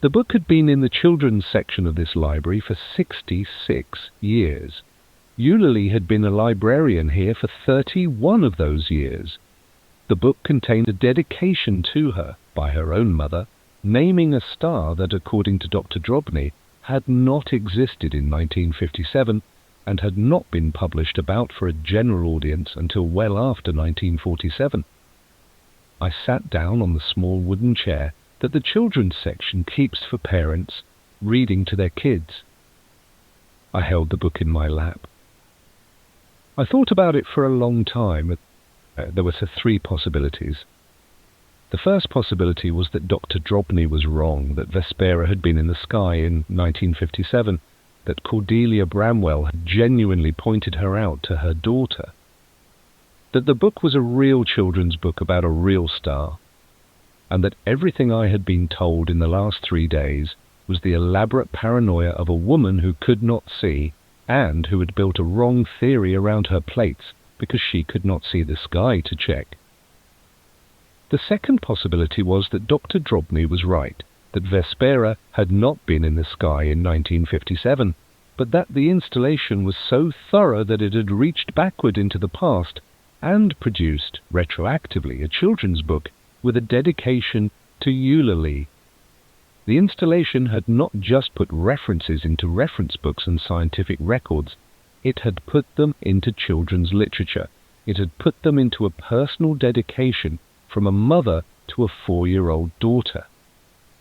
The book had been in the children's section of this library for 66 years. Eulalie had been a librarian here for 31 of those years. The book contained a dedication to her by her own mother, naming a star that, according to Dr. Drobny, had not existed in 1957 and had not been published about for a general audience until well after 1947. I sat down on the small wooden chair that the children's section keeps for parents reading to their kids. I held the book in my lap. I thought about it for a long time. There were 3 possibilities. The first possibility was that Dr. Drobny was wrong, that Vespera had been in the sky in 1957, that Cordelia Bramwell had genuinely pointed her out to her daughter, that the book was a real children's book about a real star, and that everything I had been told in the last 3 days was the elaborate paranoia of a woman who could not see and who had built a wrong theory around her plates because she could not see the sky to check. The second possibility was that Dr. Drobny was right, that Vespera had not been in the sky in 1957, but that the installation was so thorough that it had reached backward into the past and produced, retroactively, a children's book with a dedication to Eulalie. The installation had not just put references into reference books and scientific records, it had put them into children's literature. It had put them into a personal dedication from a mother to a 4-year-old daughter.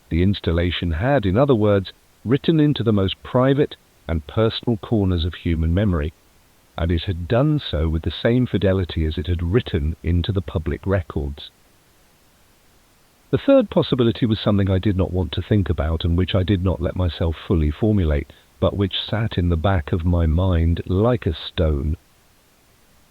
The installation had, in other words, written into the most private and personal corners of human memory, and it had done so with the same fidelity as it had written into the public records. The third possibility was something I did not want to think about and which I did not let myself fully formulate, but which sat in the back of my mind like a stone.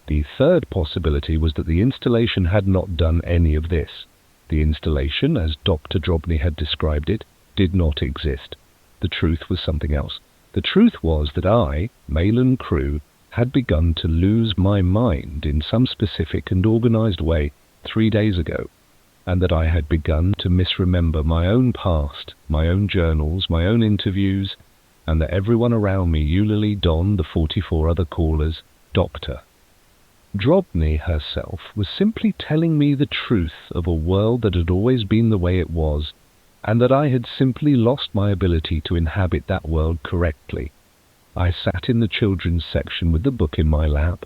The third possibility was that the installation had not done any of this. The installation, as Dr. Drobny had described it, did not exist. The truth was something else. The truth was that I, Mahlon Crewe, had begun to lose my mind in some specific and organized way 3 days ago, and that I had begun to misremember my own past, my own journals, my own interviews, and that everyone around me, Eulalie, Don, the 44 other callers, Doctor. Drobny herself was simply telling me the truth of a world that had always been the way it was, and that I had simply lost my ability to inhabit that world correctly. I sat in the children's section with the book in my lap,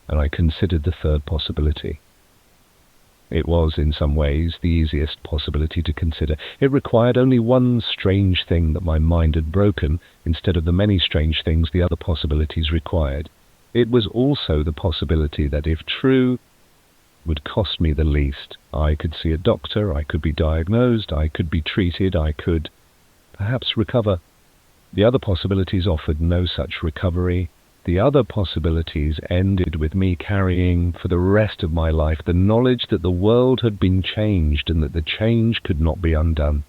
and I considered the third possibility. It was, in some ways, the easiest possibility to consider. It required only one strange thing that my mind had broken, instead of the many strange things the other possibilities required. It was also the possibility that, if true, would cost me the least. I could see a doctor, I could be diagnosed, I could be treated, I could perhaps recover. The other possibilities offered no such recovery. The other possibilities ended with me carrying for the rest of my life the knowledge that the world had been changed and that the change could not be undone.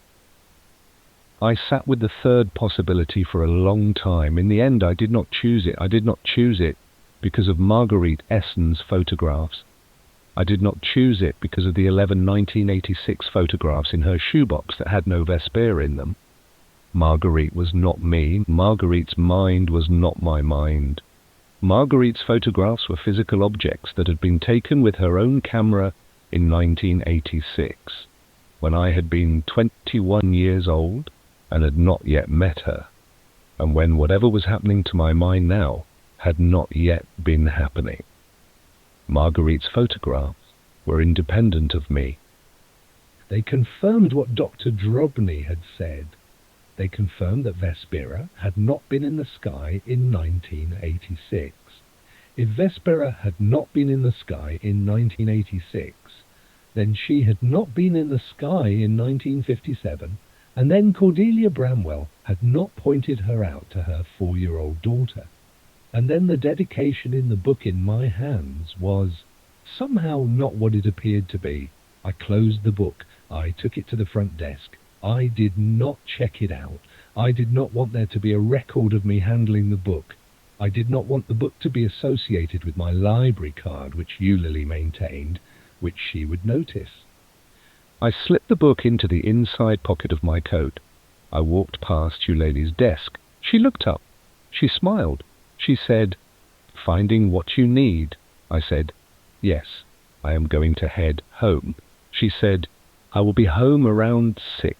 I sat with the third possibility for a long time. In the end, I did not choose it. I did not choose it because of Margaurite Esson's photographs. I did not choose it because of the 11 1986 photographs in her shoebox that had no Vespera in them. Margaurite was not me. Margaurite's mind was not my mind. Margaurite's photographs were physical objects that had been taken with her own camera in 1986, when I had been 21 years old and had not yet met her, and when whatever was happening to my mind now had not yet been happening. Margaurite's photographs were independent of me. They confirmed what Dr. Drobny had said. They confirmed that Vespera had not been in the sky in 1986. If Vespera had not been in the sky in 1986, then she had not been in the sky in 1957, and then Cordelia Bramwell had not pointed her out to her 4-year-old daughter. And then the dedication in the book in my hands was somehow not what it appeared to be. I closed the book. I took it to the front desk. I did not check it out. I did not want there to be a record of me handling the book. I did not want the book to be associated with my library card, which Eulalie maintained, which she would notice. I slipped the book into the inside pocket of my coat. I walked past Eulalie's desk. She looked up. She smiled. She said, "Finding what you need." I said, "Yes, I am going to head home." She said, "I will be home around 6.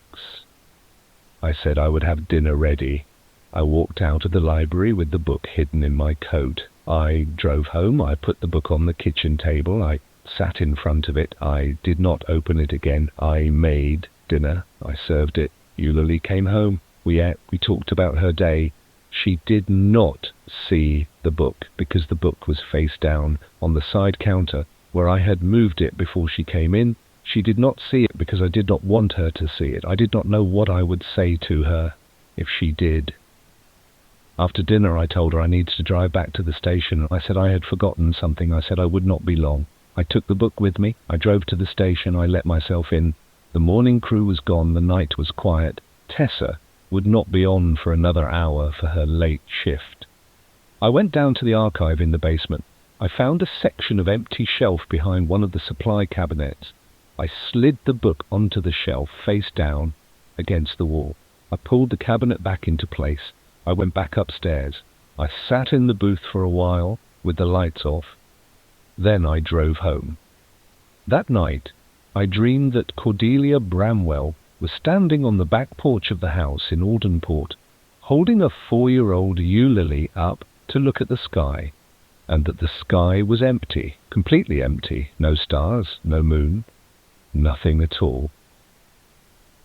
I said I would have dinner ready. I walked out of the library with the book hidden in my coat. I drove home. I put the book on the kitchen table. I sat in front of it. I did not open it again. I made dinner. I served it. Eulalie came home. We ate. We talked about her day. She did not see the book because the book was face down on the side counter where I had moved it before she came in. She did not see it because I did not want her to see it. I did not know what I would say to her if she did. After dinner I told her I needed to drive back to the station. I said I had forgotten something. I said I would not be long. I took the book with me. I drove to the station. I let myself in. The morning crew was gone. The night was quiet. Tessa would not be on for another hour for her late shift. I went down to the archive in the basement. I found a section of empty shelf behind one of the supply cabinets. I slid the book onto the shelf, face down, against the wall. I pulled the cabinet back into place. I went back upstairs. I sat in the booth for a while, with the lights off. Then I drove home. That night, I dreamed that Cordelia Bramwell was standing on the back porch of the house in Aldenport, holding a 4-year-old Eulalie up to look at the sky, and that the sky was empty, completely empty, no stars, no moon, nothing at all.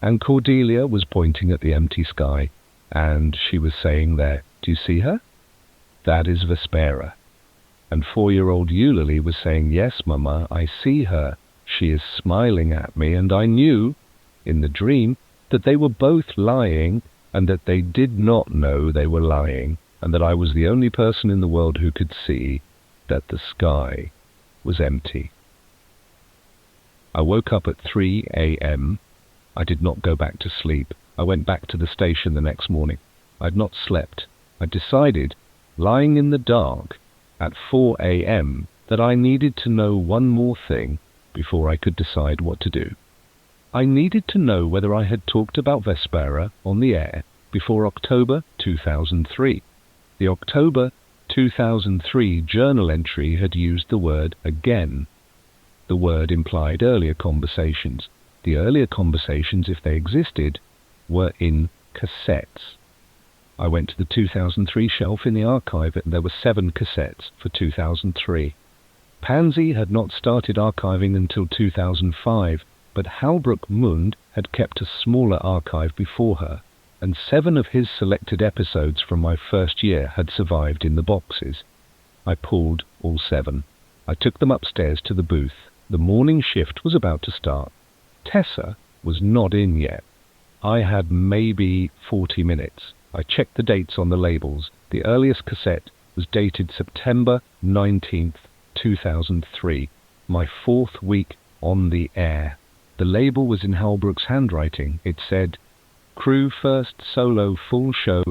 And Cordelia was pointing at the empty sky, and she was saying there, "Do you see her? That is Vespera." And 4-year-old Eulalie was saying, "Yes, Mama, I see her. She is smiling at me," and I knew, in the dream, that they were both lying, and that they did not know they were lying, and that I was the only person in the world who could see that the sky was empty. I woke up at 3 a.m. I did not go back to sleep. I went back to the station the next morning. I had not slept. I decided, lying in the dark, at 4 a.m., that I needed to know one more thing before I could decide what to do. I needed to know whether I had talked about Vespera on the air before October 2003. The October 2003 journal entry had used the word "again." The word implied earlier conversations. The earlier conversations, if they existed, were in cassettes. I went to the 2003 shelf in the archive and there were 7 cassettes for 2003. Pansy had not started archiving until 2005, but Halbrook Mund had kept a smaller archive before her, and 7 of his selected episodes from my first year had survived in the boxes. I pulled all 7. I took them upstairs to the booth. The morning shift was about to start. Tessa was not in yet. I had maybe 40 minutes. I checked the dates on the labels. The earliest cassette was dated September 19th, 2003, my 4th week on the air. The label was in Halbrook's handwriting. It said, "Crew first solo full show,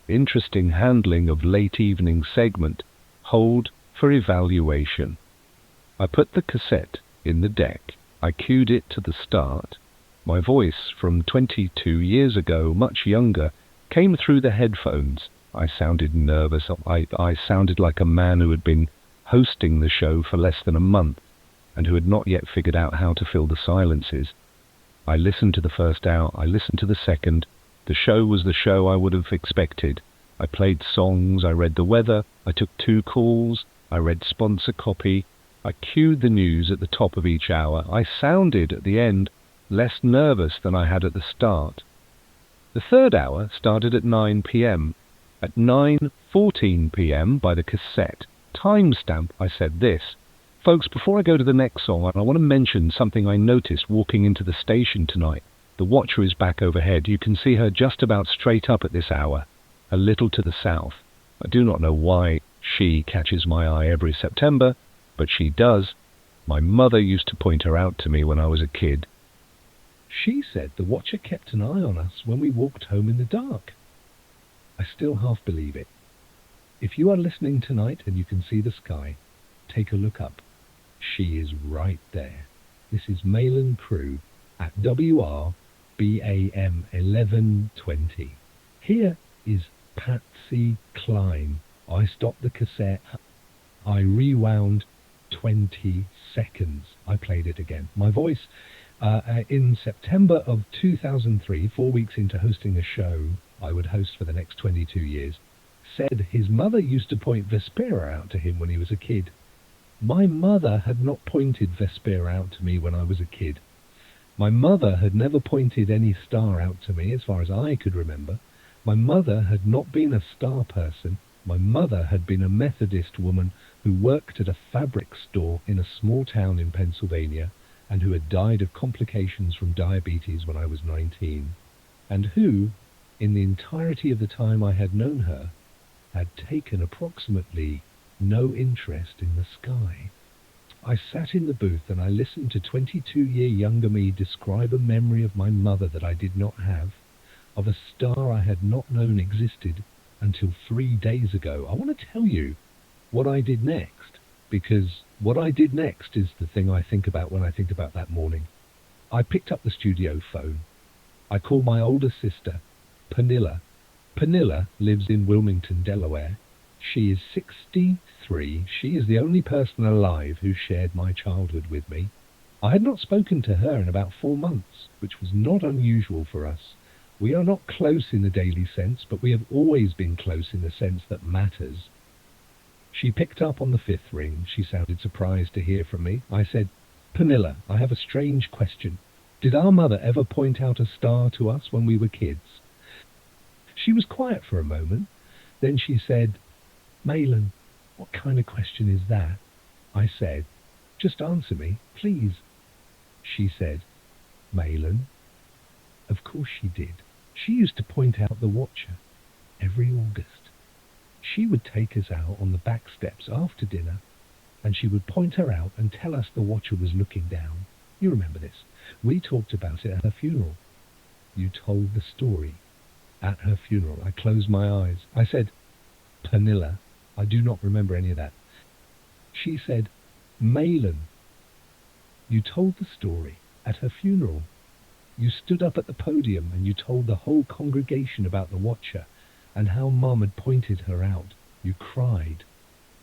interesting handling of late evening segment, hold for evaluation." I put the cassette in the deck. I cued it to the start. My voice from 22 years ago, much younger, came through the headphones. I sounded nervous. I sounded like a man who had been hosting the show for less than a month and who had not yet figured out how to fill the silences. I listened to the first hour. I listened to the second. The show was the show I would have expected. I played songs. I read the weather. I took 2 calls. I read sponsor copy. I cued the news at the top of each hour. I sounded, at the end, less nervous than I had at the start. The 3rd hour started at 9 p.m. At 9:14 p.m. by the cassette timestamp, I said this. Folks, before I go to the next song, I want to mention something I noticed walking into the station tonight. The watcher is back overhead. You can see her just about straight up at this hour, a little to the south. I do not know why she catches my eye every September, but she does. My mother used to point her out to me when I was a kid. She said the watcher kept an eye on us when we walked home in the dark. I still half believe it. If you are listening tonight and you can see the sky, take a look up. She is right there. This is Mahlon Crewe at WRB AM 1120. Here is Patsy Cline. I stopped the cassette. I rewound 20 seconds. I played it again. My voice, in September of 2003, 4 weeks into hosting a show I would host for the next 22 years, said his mother used to point Vespera out to him when he was a kid. My mother had not pointed Vespera out to me when I was a kid. My mother had never pointed any star out to me as far as I could remember. My mother had not been a star person. My mother had been a Methodist woman who worked at a fabric store in a small town in Pennsylvania and who had died of complications from diabetes when I was 19, and who, in the entirety of the time I had known her, had taken approximately no interest in the sky. I sat in the booth and I listened to 22-year younger me describe a memory of my mother that I did not have, of a star I had not known existed until 3 days ago. I want to tell you what I did next, because what I did next is the thing I think about when I think about that morning. I picked up the studio phone. I called my older sister, Pernilla. Pernilla lives in Wilmington, Delaware. She is 63. She is the only person alive who shared my childhood with me. I had not spoken to her in about 4 months, which was not unusual for us. We are not close in the daily sense, but we have always been close in the sense that matters. She picked up on the 5th ring. She sounded surprised to hear from me. I said, Pernilla, I have a strange question. Did our mother ever point out a star to us when we were kids? She was quiet for a moment. Then she said, Mahlon, what kind of question is that? I said, just answer me, please. She said, Mahlon, of course she did. She used to point out the Watcher every August. She would take us out on the back steps after dinner, and she would point her out and tell us the Watcher was looking down. You remember this. We talked about it at her funeral. You told the story at her funeral. I closed my eyes. I said, Pernilla, I do not remember any of that. She said, Mahlon, you told the story at her funeral. You stood up at the podium and you told the whole congregation about the Watcher and how Mum had pointed her out. You cried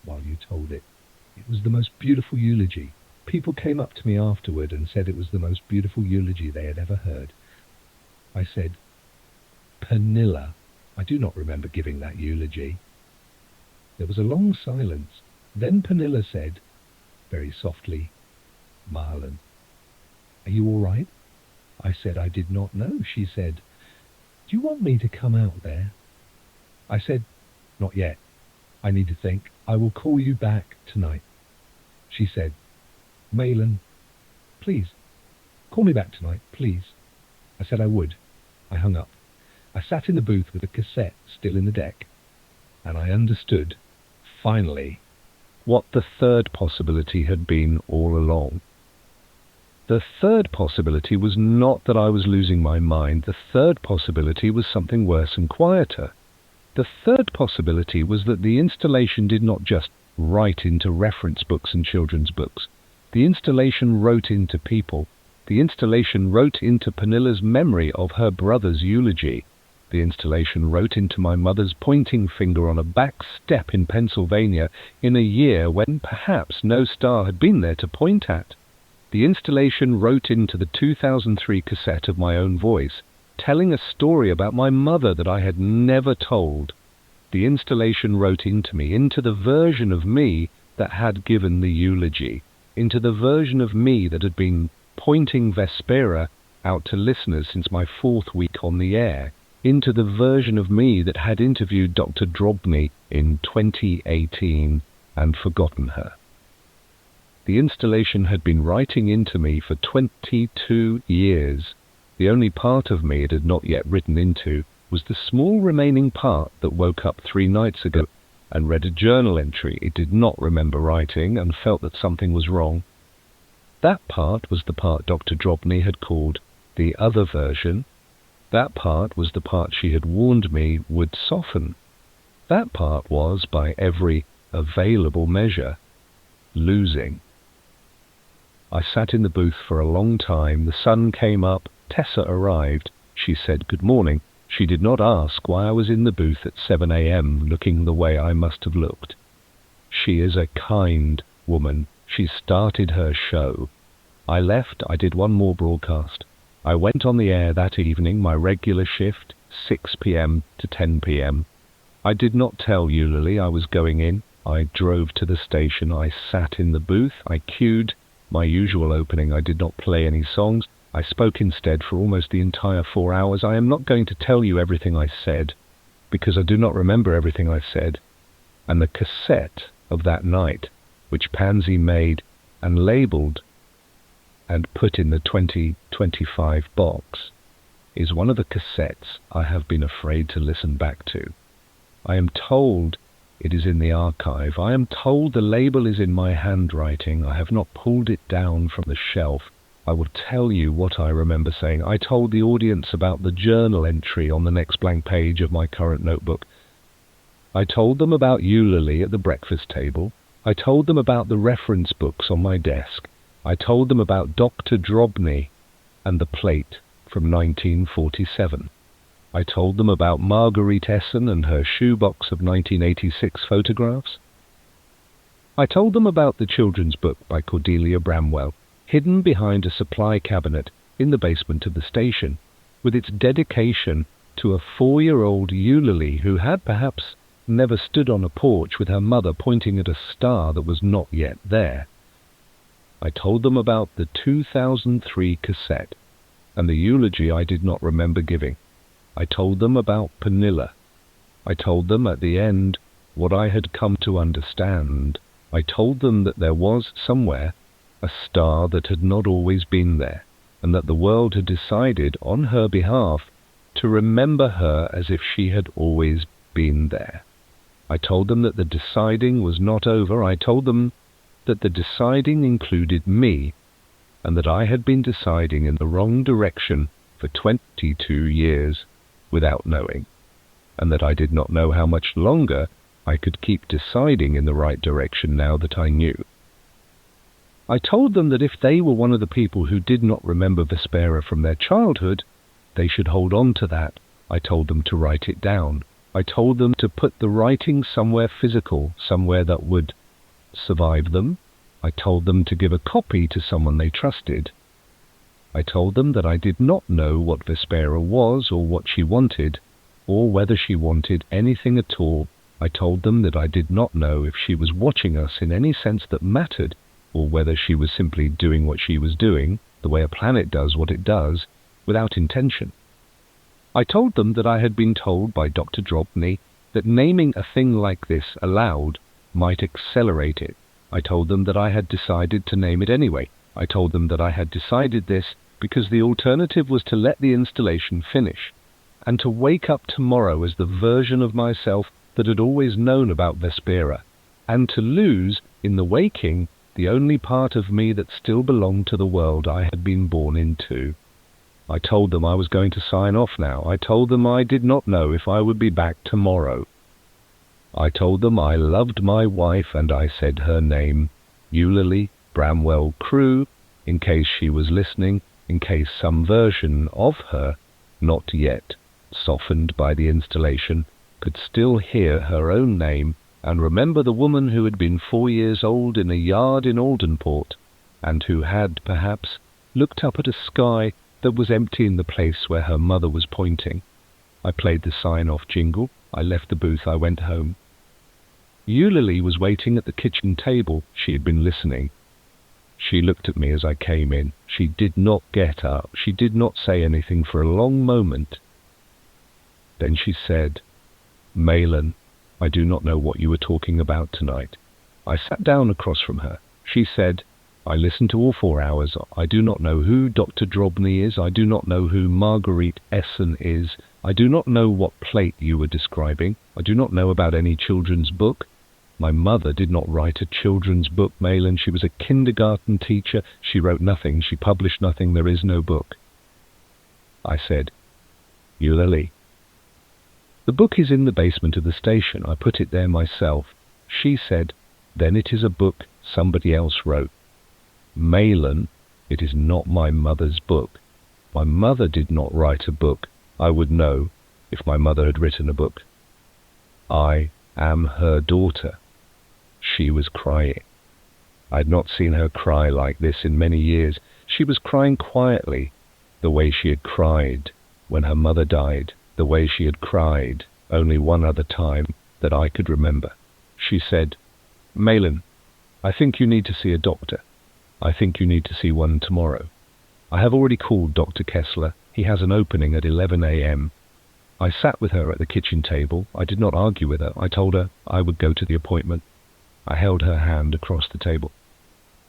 while you told it. It was the most beautiful eulogy. People came up to me afterward and said it was the most beautiful eulogy they had ever heard. I said, Pernilla, I do not remember giving that eulogy. There was a long silence. Then Pernilla said, very softly, Mahlon, are you all right? I said I did not know. She said, do you want me to come out there? I said, not yet. I need to think. I will call you back tonight. She said, Mahlon, please, call me back tonight, please. I said I would. I hung up. I sat in the booth with the cassette still in the deck, and I understood, finally, what the third possibility had been all along. The third possibility was not that I was losing my mind. The third possibility was something worse and quieter. The third possibility was that the installation did not just write into reference books and children's books. The installation wrote into people. The installation wrote into Pernilla's memory of her brother's eulogy. The installation wrote into my mother's pointing finger on a back step in Pennsylvania in a year when perhaps no star had been there to point at. The installation wrote into the 2003 cassette of my own voice, telling a story about my mother that I had never told. The installation wrote into me, into the version of me that had given the eulogy, into the version of me that had been pointing Vespera out to listeners since my 4th week on the air, into the version of me that had interviewed Dr. Drobny in 2018 and forgotten her. The installation had been writing into me for 22 years. The only part of me it had not yet written into was the small remaining part that woke up 3 nights ago and read a journal entry it did not remember writing and felt that something was wrong. That part was the part Dr. Drobny had called the other version. That part was the part she had warned me would soften. That part was, by every available measure, losing. I sat in the booth for a long time. The sun came up. Tessa arrived. She said good morning. She did not ask why I was in the booth at 7 a.m. looking the way I must have looked. She is a kind woman. She started her show. I left. I did one more broadcast. I went on the air that evening, my regular shift, 6 p.m. to 10 p.m. I did not tell Eulalie I was going in. I drove to the station. I sat in the booth. I queued my usual opening. I did not play any songs. I spoke instead for almost the entire 4 hours. I am not going to tell you everything I said, because I do not remember everything I said. And the cassette of that night, which Pansy made and labelled and put in the 2025 box, is one of the cassettes I have been afraid to listen back to. I am told it is in the archive. I am told the label is in my handwriting. I have not pulled it down from the shelf. I will tell you what I remember saying. I told the audience about the journal entry on the next blank page of my current notebook. I told them about Eulalie at the breakfast table. I told them about the reference books on my desk. I told them about Dr. Drobny and the plate from 1947. I told them about Margaurite Esson and her shoebox of 1986 photographs. I told them about the children's book by Cordelia Bramwell, hidden behind a supply cabinet in the basement of the station, with its dedication to a 4-year-old Eulalie who had perhaps never stood on a porch with her mother pointing at a star that was not yet there. I told them about the 2003 cassette and the eulogy I did not remember giving. I told them about Pernilla. I told them at the end what I had come to understand. I told them that there was somewhere a star that had not always been there, and that the world had decided on her behalf to remember her as if she had always been there. I told them that the deciding was not over. I told them that the deciding included me, and that I had been deciding in the wrong direction for 22 years without knowing, and that I did not know how much longer I could keep deciding in the right direction now that I knew. I told them that if they were one of the people who did not remember Vespera from their childhood, they should hold on to that. I told them to write it down. I told them to put the writing somewhere physical, somewhere that would survive them. I told them to give a copy to someone they trusted. I told them that I did not know what Vespera was or what she wanted, or whether she wanted anything at all. I told them that I did not know if she was watching us in any sense that mattered, or whether she was simply doing what she was doing, the way a planet does what it does, without intention. I told them that I had been told by Dr. Drobny that naming a thing like this aloud might accelerate it. I told them that I had decided to name it anyway. I told them that I had decided this because the alternative was to let the installation finish, and to wake up tomorrow as the version of myself that had always known about Vespera, and to lose, in the waking, the only part of me that still belonged to the world I had been born into. I told them I was going to sign off now. I told them I did not know if I would be back tomorrow. I told them I loved my wife, and I said her name, Eulalie Bramwell Crewe, in case she was listening, in case some version of her, not yet softened by the installation, could still hear her own name and remember the woman who had been 4 years old in a yard in Aldenport, and who had, perhaps, looked up at a sky that was empty in the place where her mother was pointing. I played the sign-off jingle. I left the booth. I went home. Eulalie was waiting at the kitchen table. She had been listening. She looked at me as I came in. She did not get up. She did not say anything for a long moment. Then she said, "Mahlon, I do not know what you were talking about tonight." I sat down across from her. She said, "I listened to all 4 hours. I do not know who Dr. Drobny is. I do not know who Margaurite Esson is. I do not know what plate you were describing. I do not know about any children's book. My mother did not write a children's book, Mahlon. She was a kindergarten teacher. She wrote nothing. She published nothing. There is no book." I said, "Eulalie, The book is in the basement of the station. I put it there myself. She said, then it is a book somebody else wrote. Mahlon, it is not my mother's book. My mother did not write a book. I would know if my mother had written a book. I am her daughter. She was crying. I had not seen her cry like this in many years. She was crying quietly, the way she had cried when her mother died, the way she had cried only one other time that I could remember. She said, Mahlon, I think you need to see a doctor. I think you need to see one tomorrow. I have already called Dr. Kessler. He has an opening at 11 a.m. I sat with her at the kitchen table. I did not argue with her. I told her I would go to the appointment. I held her hand across the table.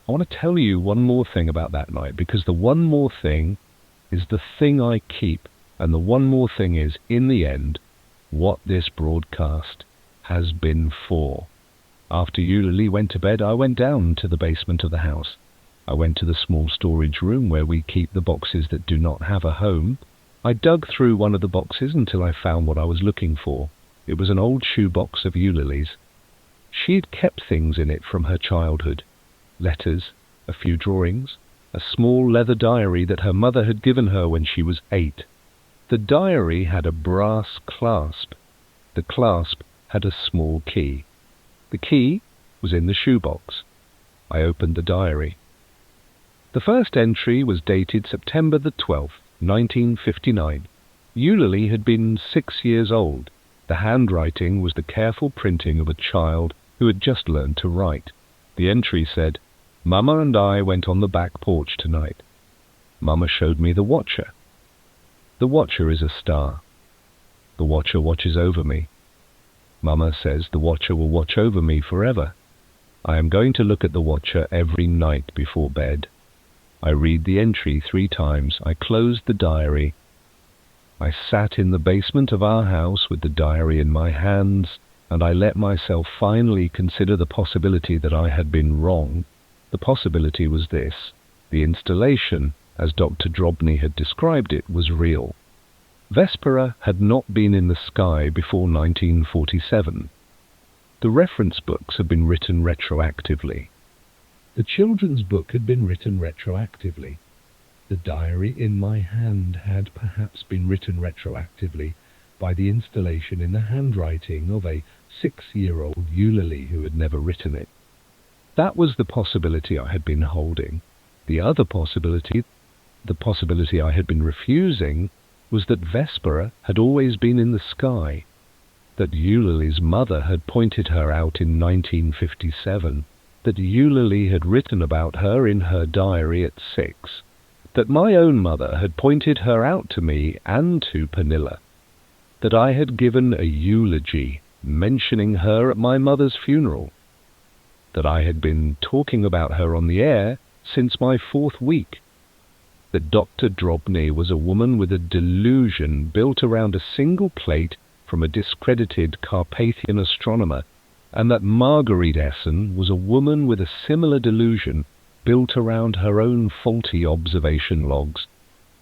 I want to tell you one more thing about that night, because the one more thing is the thing I keep, and the one more thing is, in the end, what this broadcast has been for. After Eulalie went to bed, I went down to the basement of the house. I went to the small storage room where we keep the boxes that do not have a home. I dug through one of the boxes until I found what I was looking for. It was an old shoebox of Eulalie's. She had kept things in it from her childhood. Letters, a few drawings, a small leather diary that her mother had given her when she was 8. The diary had a brass clasp. The clasp had a small key. The key was in the shoebox. I opened the diary. The first entry was dated September the 12th, 1959. Eulalie had been 6 years old. The handwriting was the careful printing of a child who had just learned to write. The entry said, Mama and I went on the back porch tonight. Mama showed me the watcher. The watcher is a star. The watcher watches over me. Mama says the watcher will watch over me forever. I am going to look at the watcher every night before bed. I read the entry 3 times. I closed the diary. I sat in the basement of our house with the diary in my hands, and I let myself finally consider the possibility that I had been wrong. The possibility was this: the installation, as Dr. Drobny had described it, was real. Vespera had not been in the sky before 1947. The reference books had been written retroactively. The children's book had been written retroactively. The diary in my hand had perhaps been written retroactively by the installation in the handwriting of a 6-year-old Eulalie who had never written it. That was the possibility I had been holding. The other possibility, the possibility I had been refusing, was that Vespera had always been in the sky, that Eulalie's mother had pointed her out in 1957, that Eulalie had written about her in her diary at 6, that my own mother had pointed her out to me and to Pernilla, that I had given a eulogy mentioning her at my mother's funeral, that I had been talking about her on the air since my 4th week, that Dr. Drobny was a woman with a delusion built around a single plate from a discredited Carpathian astronomer, and that Margaurite Esson was a woman with a similar delusion built around her own faulty observation logs,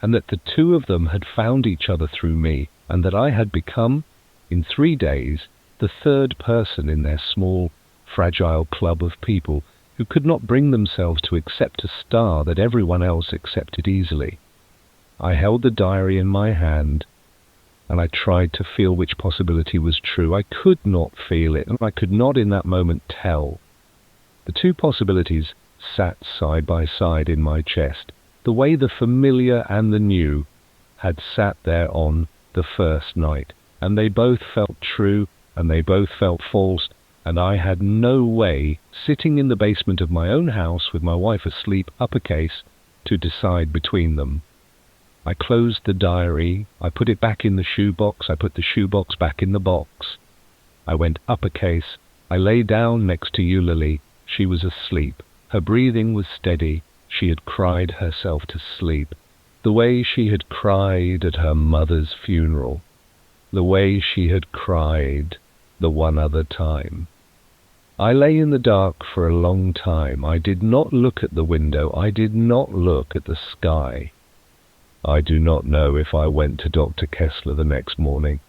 and that the two of them had found each other through me, and that I had become, in 3 days, the 3rd person in their small, fragile club of people who could not bring themselves to accept a star that everyone else accepted easily. I held the diary in my hand, and I tried to feel which possibility was true. I could not feel it, and I could not in that moment tell. The 2 possibilities sat side by side in my chest, the way the familiar and the new had sat there on the first night, and they both felt true, and they both felt false, and I had no way, sitting in the basement of my own house with my wife asleep, uppercase, to decide between them. I closed the diary, I put it back in the shoebox, I put the shoebox back in the box. I went uppercase, I lay down next to Eulalie. She was asleep. Her breathing was steady. She had cried herself to sleep, the way she had cried at her mother's funeral, the way she had cried the one other time. I lay in the dark for a long time. I did not look at the window. I did not look at the sky. I do not know if I went to Dr. Kessler the next morning.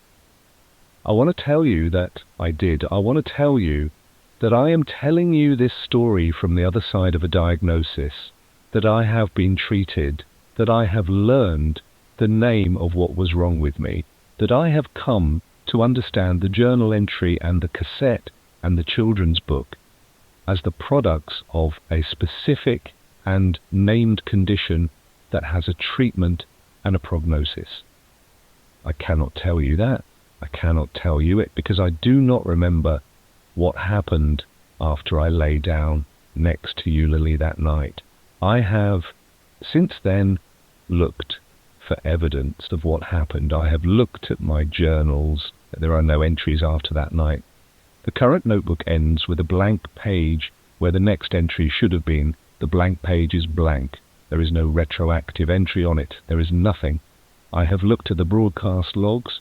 I want to tell you that I did. I want to tell you that I am telling you this story from the other side of a diagnosis, that I have been treated, that I have learned the name of what was wrong with me, that I have come to understand the journal entry and the cassette and the children's book as the products of a specific and named condition that has a treatment and a prognosis. I cannot tell you that. I cannot tell you it because I do not remember what happened after I lay down next to Eulalie that night. I have since then looked for evidence of what happened. I have looked at my journals. There are no entries after that night. The current notebook ends with a blank page where the next entry should have been. The blank page is blank. There is no retroactive entry on it. There is nothing. I have looked at the broadcast logs.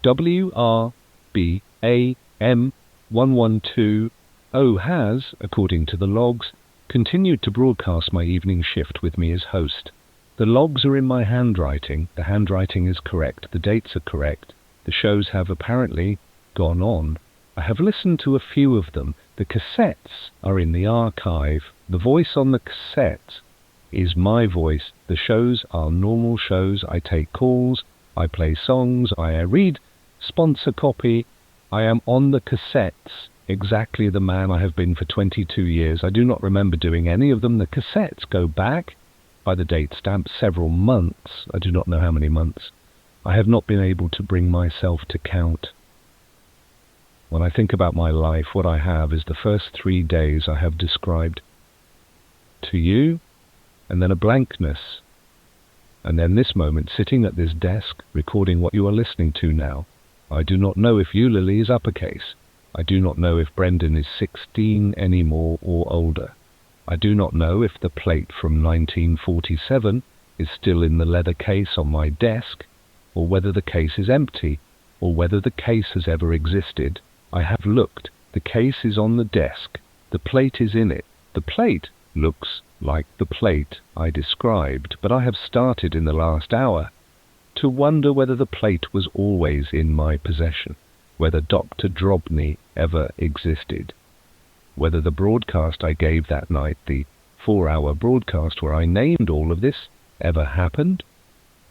WRB AM 1120 has, according to the logs, continued to broadcast my evening shift with me as host. The logs are in my handwriting. The handwriting is correct. The dates are correct. The shows have apparently gone on. I have listened to a few of them. The cassettes are in the archive. The voice on the cassette is my voice. The shows are normal shows. I take calls. I play songs. I read sponsor copy. I am on the cassettes. Exactly the man I have been for 22 years. I do not remember doing any of them. The cassettes go back, by the date stamp, several months. I do not know how many months. I have not been able to bring myself to count. When I think about my life, what I have is the first 3 days I have described to you, and then a blankness, and then this moment sitting at this desk recording what you are listening to now. I do not know if Eulalie is uppercase. I do not know if Brendan is 16 anymore or older. I do not know if the plate from 1947 is still in the leather case on my desk, or whether the case is empty, or whether the case has ever existed. I have looked. The case is on the desk. The plate is in it. The plate looks like the plate I described, but I have started in the last hour to wonder whether the plate was always in my possession, whether Dr. Drobny ever existed, whether the broadcast I gave that night, the 4-hour broadcast where I named all of this, ever happened,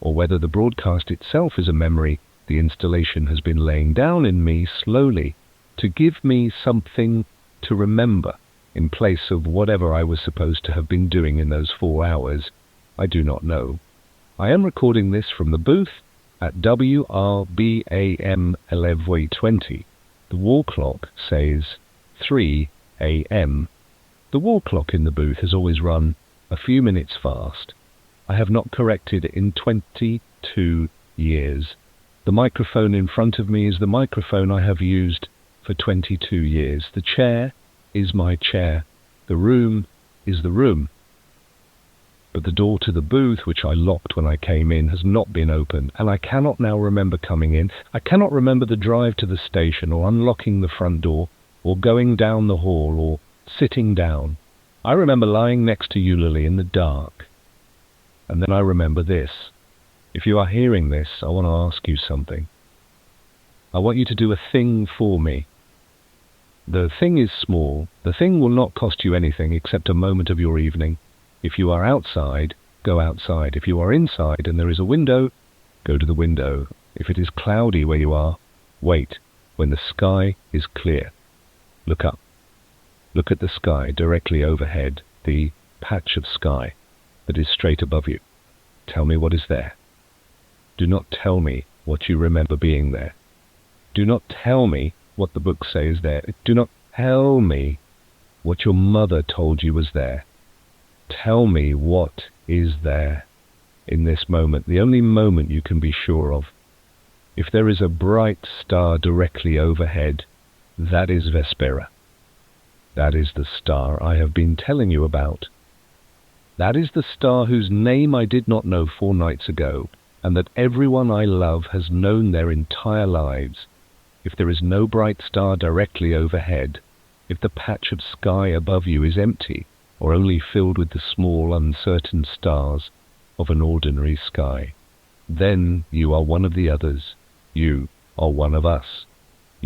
or whether the broadcast itself is a memory the installation has been laying down in me slowly to give me something to remember in place of whatever I was supposed to have been doing in those 4 hours. I do not know. I am recording this from the booth at WRB AM 1120. The wall clock says 3 AM. The wall clock in the booth has always run a few minutes fast. I have not corrected in 22 years. The microphone in front of me is the microphone I have used for 22 years. The chair is my chair. The room is the room. But the door to the booth, which I locked when I came in, has not been opened, and I cannot now remember coming in. I cannot remember the drive to the station, or unlocking the front door, or going down the hall, or sitting down. I remember lying next to Eulalie in the dark. And then I remember this. If you are hearing this, I want to ask you something. I want you to do a thing for me. The thing is small. The thing will not cost you anything except a moment of your evening. If you are outside, go outside. If you are inside and there is a window, go to the window. If it is cloudy where you are, wait. When the sky is clear, look up. Look at the sky directly overhead, the patch of sky that is straight above you. Tell me what is there. Do not tell me what you remember being there. Do not tell me what the books say is there. Do not tell me what your mother told you was there. Tell me what is there in this moment, the only moment you can be sure of. If there is a bright star directly overhead, that is Vespera. That is the star I have been telling you about. That is the star whose name I did not know 4 nights ago, and that everyone I love has known their entire lives. If there is no bright star directly overhead, if the patch of sky above you is empty, or only filled with the small, uncertain stars of an ordinary sky, then you are one of the others. You are one of us.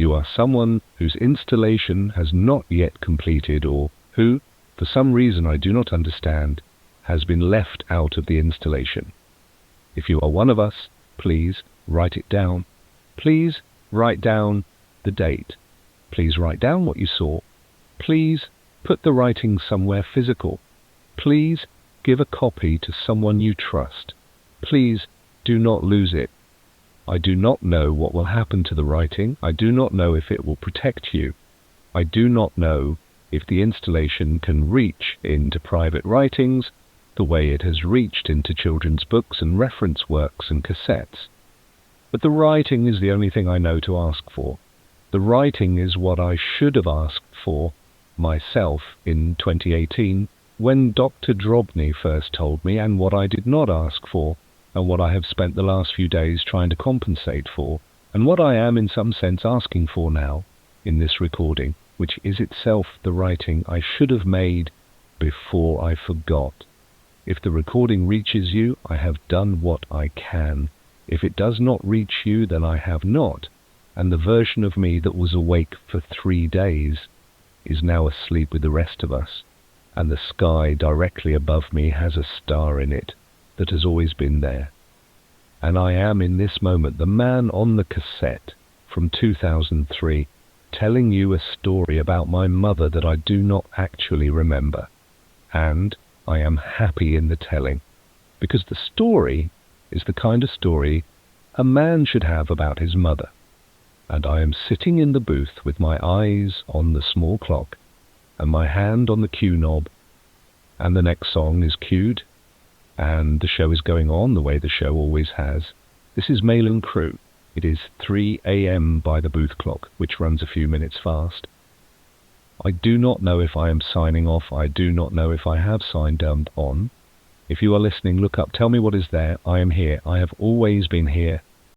You are someone whose installation has not yet completed, or who, for some reason I do not understand, has been left out of the installation. If you are one of us, please write it down. Please write down the date. Please write down what you saw. Please put the writing somewhere physical. Please give a copy to someone you trust. Please do not lose it. I do not know what will happen to the writing. I do not know if it will protect you. I do not know if the installation can reach into private writings the way it has reached into children's books and reference works and cassettes. But the writing is the only thing I know to ask for. The writing is what I should have asked for myself in 2018 when Dr. Drobny first told me, and what I did not ask for, and what I have spent the last few days trying to compensate for, and what I am in some sense asking for now in this recording, which is itself the writing I should have made before I forgot. If the recording reaches you, I have done what I can. If it does not reach you, then I have not, and the version of me that was awake for 3 days is now asleep with the rest of us, and the sky directly above me has a star in it that has always been there. And I am in this moment the man on the cassette from 2003, telling you a story about my mother that I do not actually remember. And I am happy in the telling, because the story is the kind of story a man should have about his mother. And I am sitting in the booth with my eyes on the small clock and my hand on the cue knob, and the next song is cued, and the show is going on the way the show always has. This is Mahlon Crewe. It is 3 a.m. by the booth clock, which runs a few minutes fast. I do not know if I am signing off. I do not know if I have signed on. If you are listening, look up, tell me what is there. I am here. I have always been here.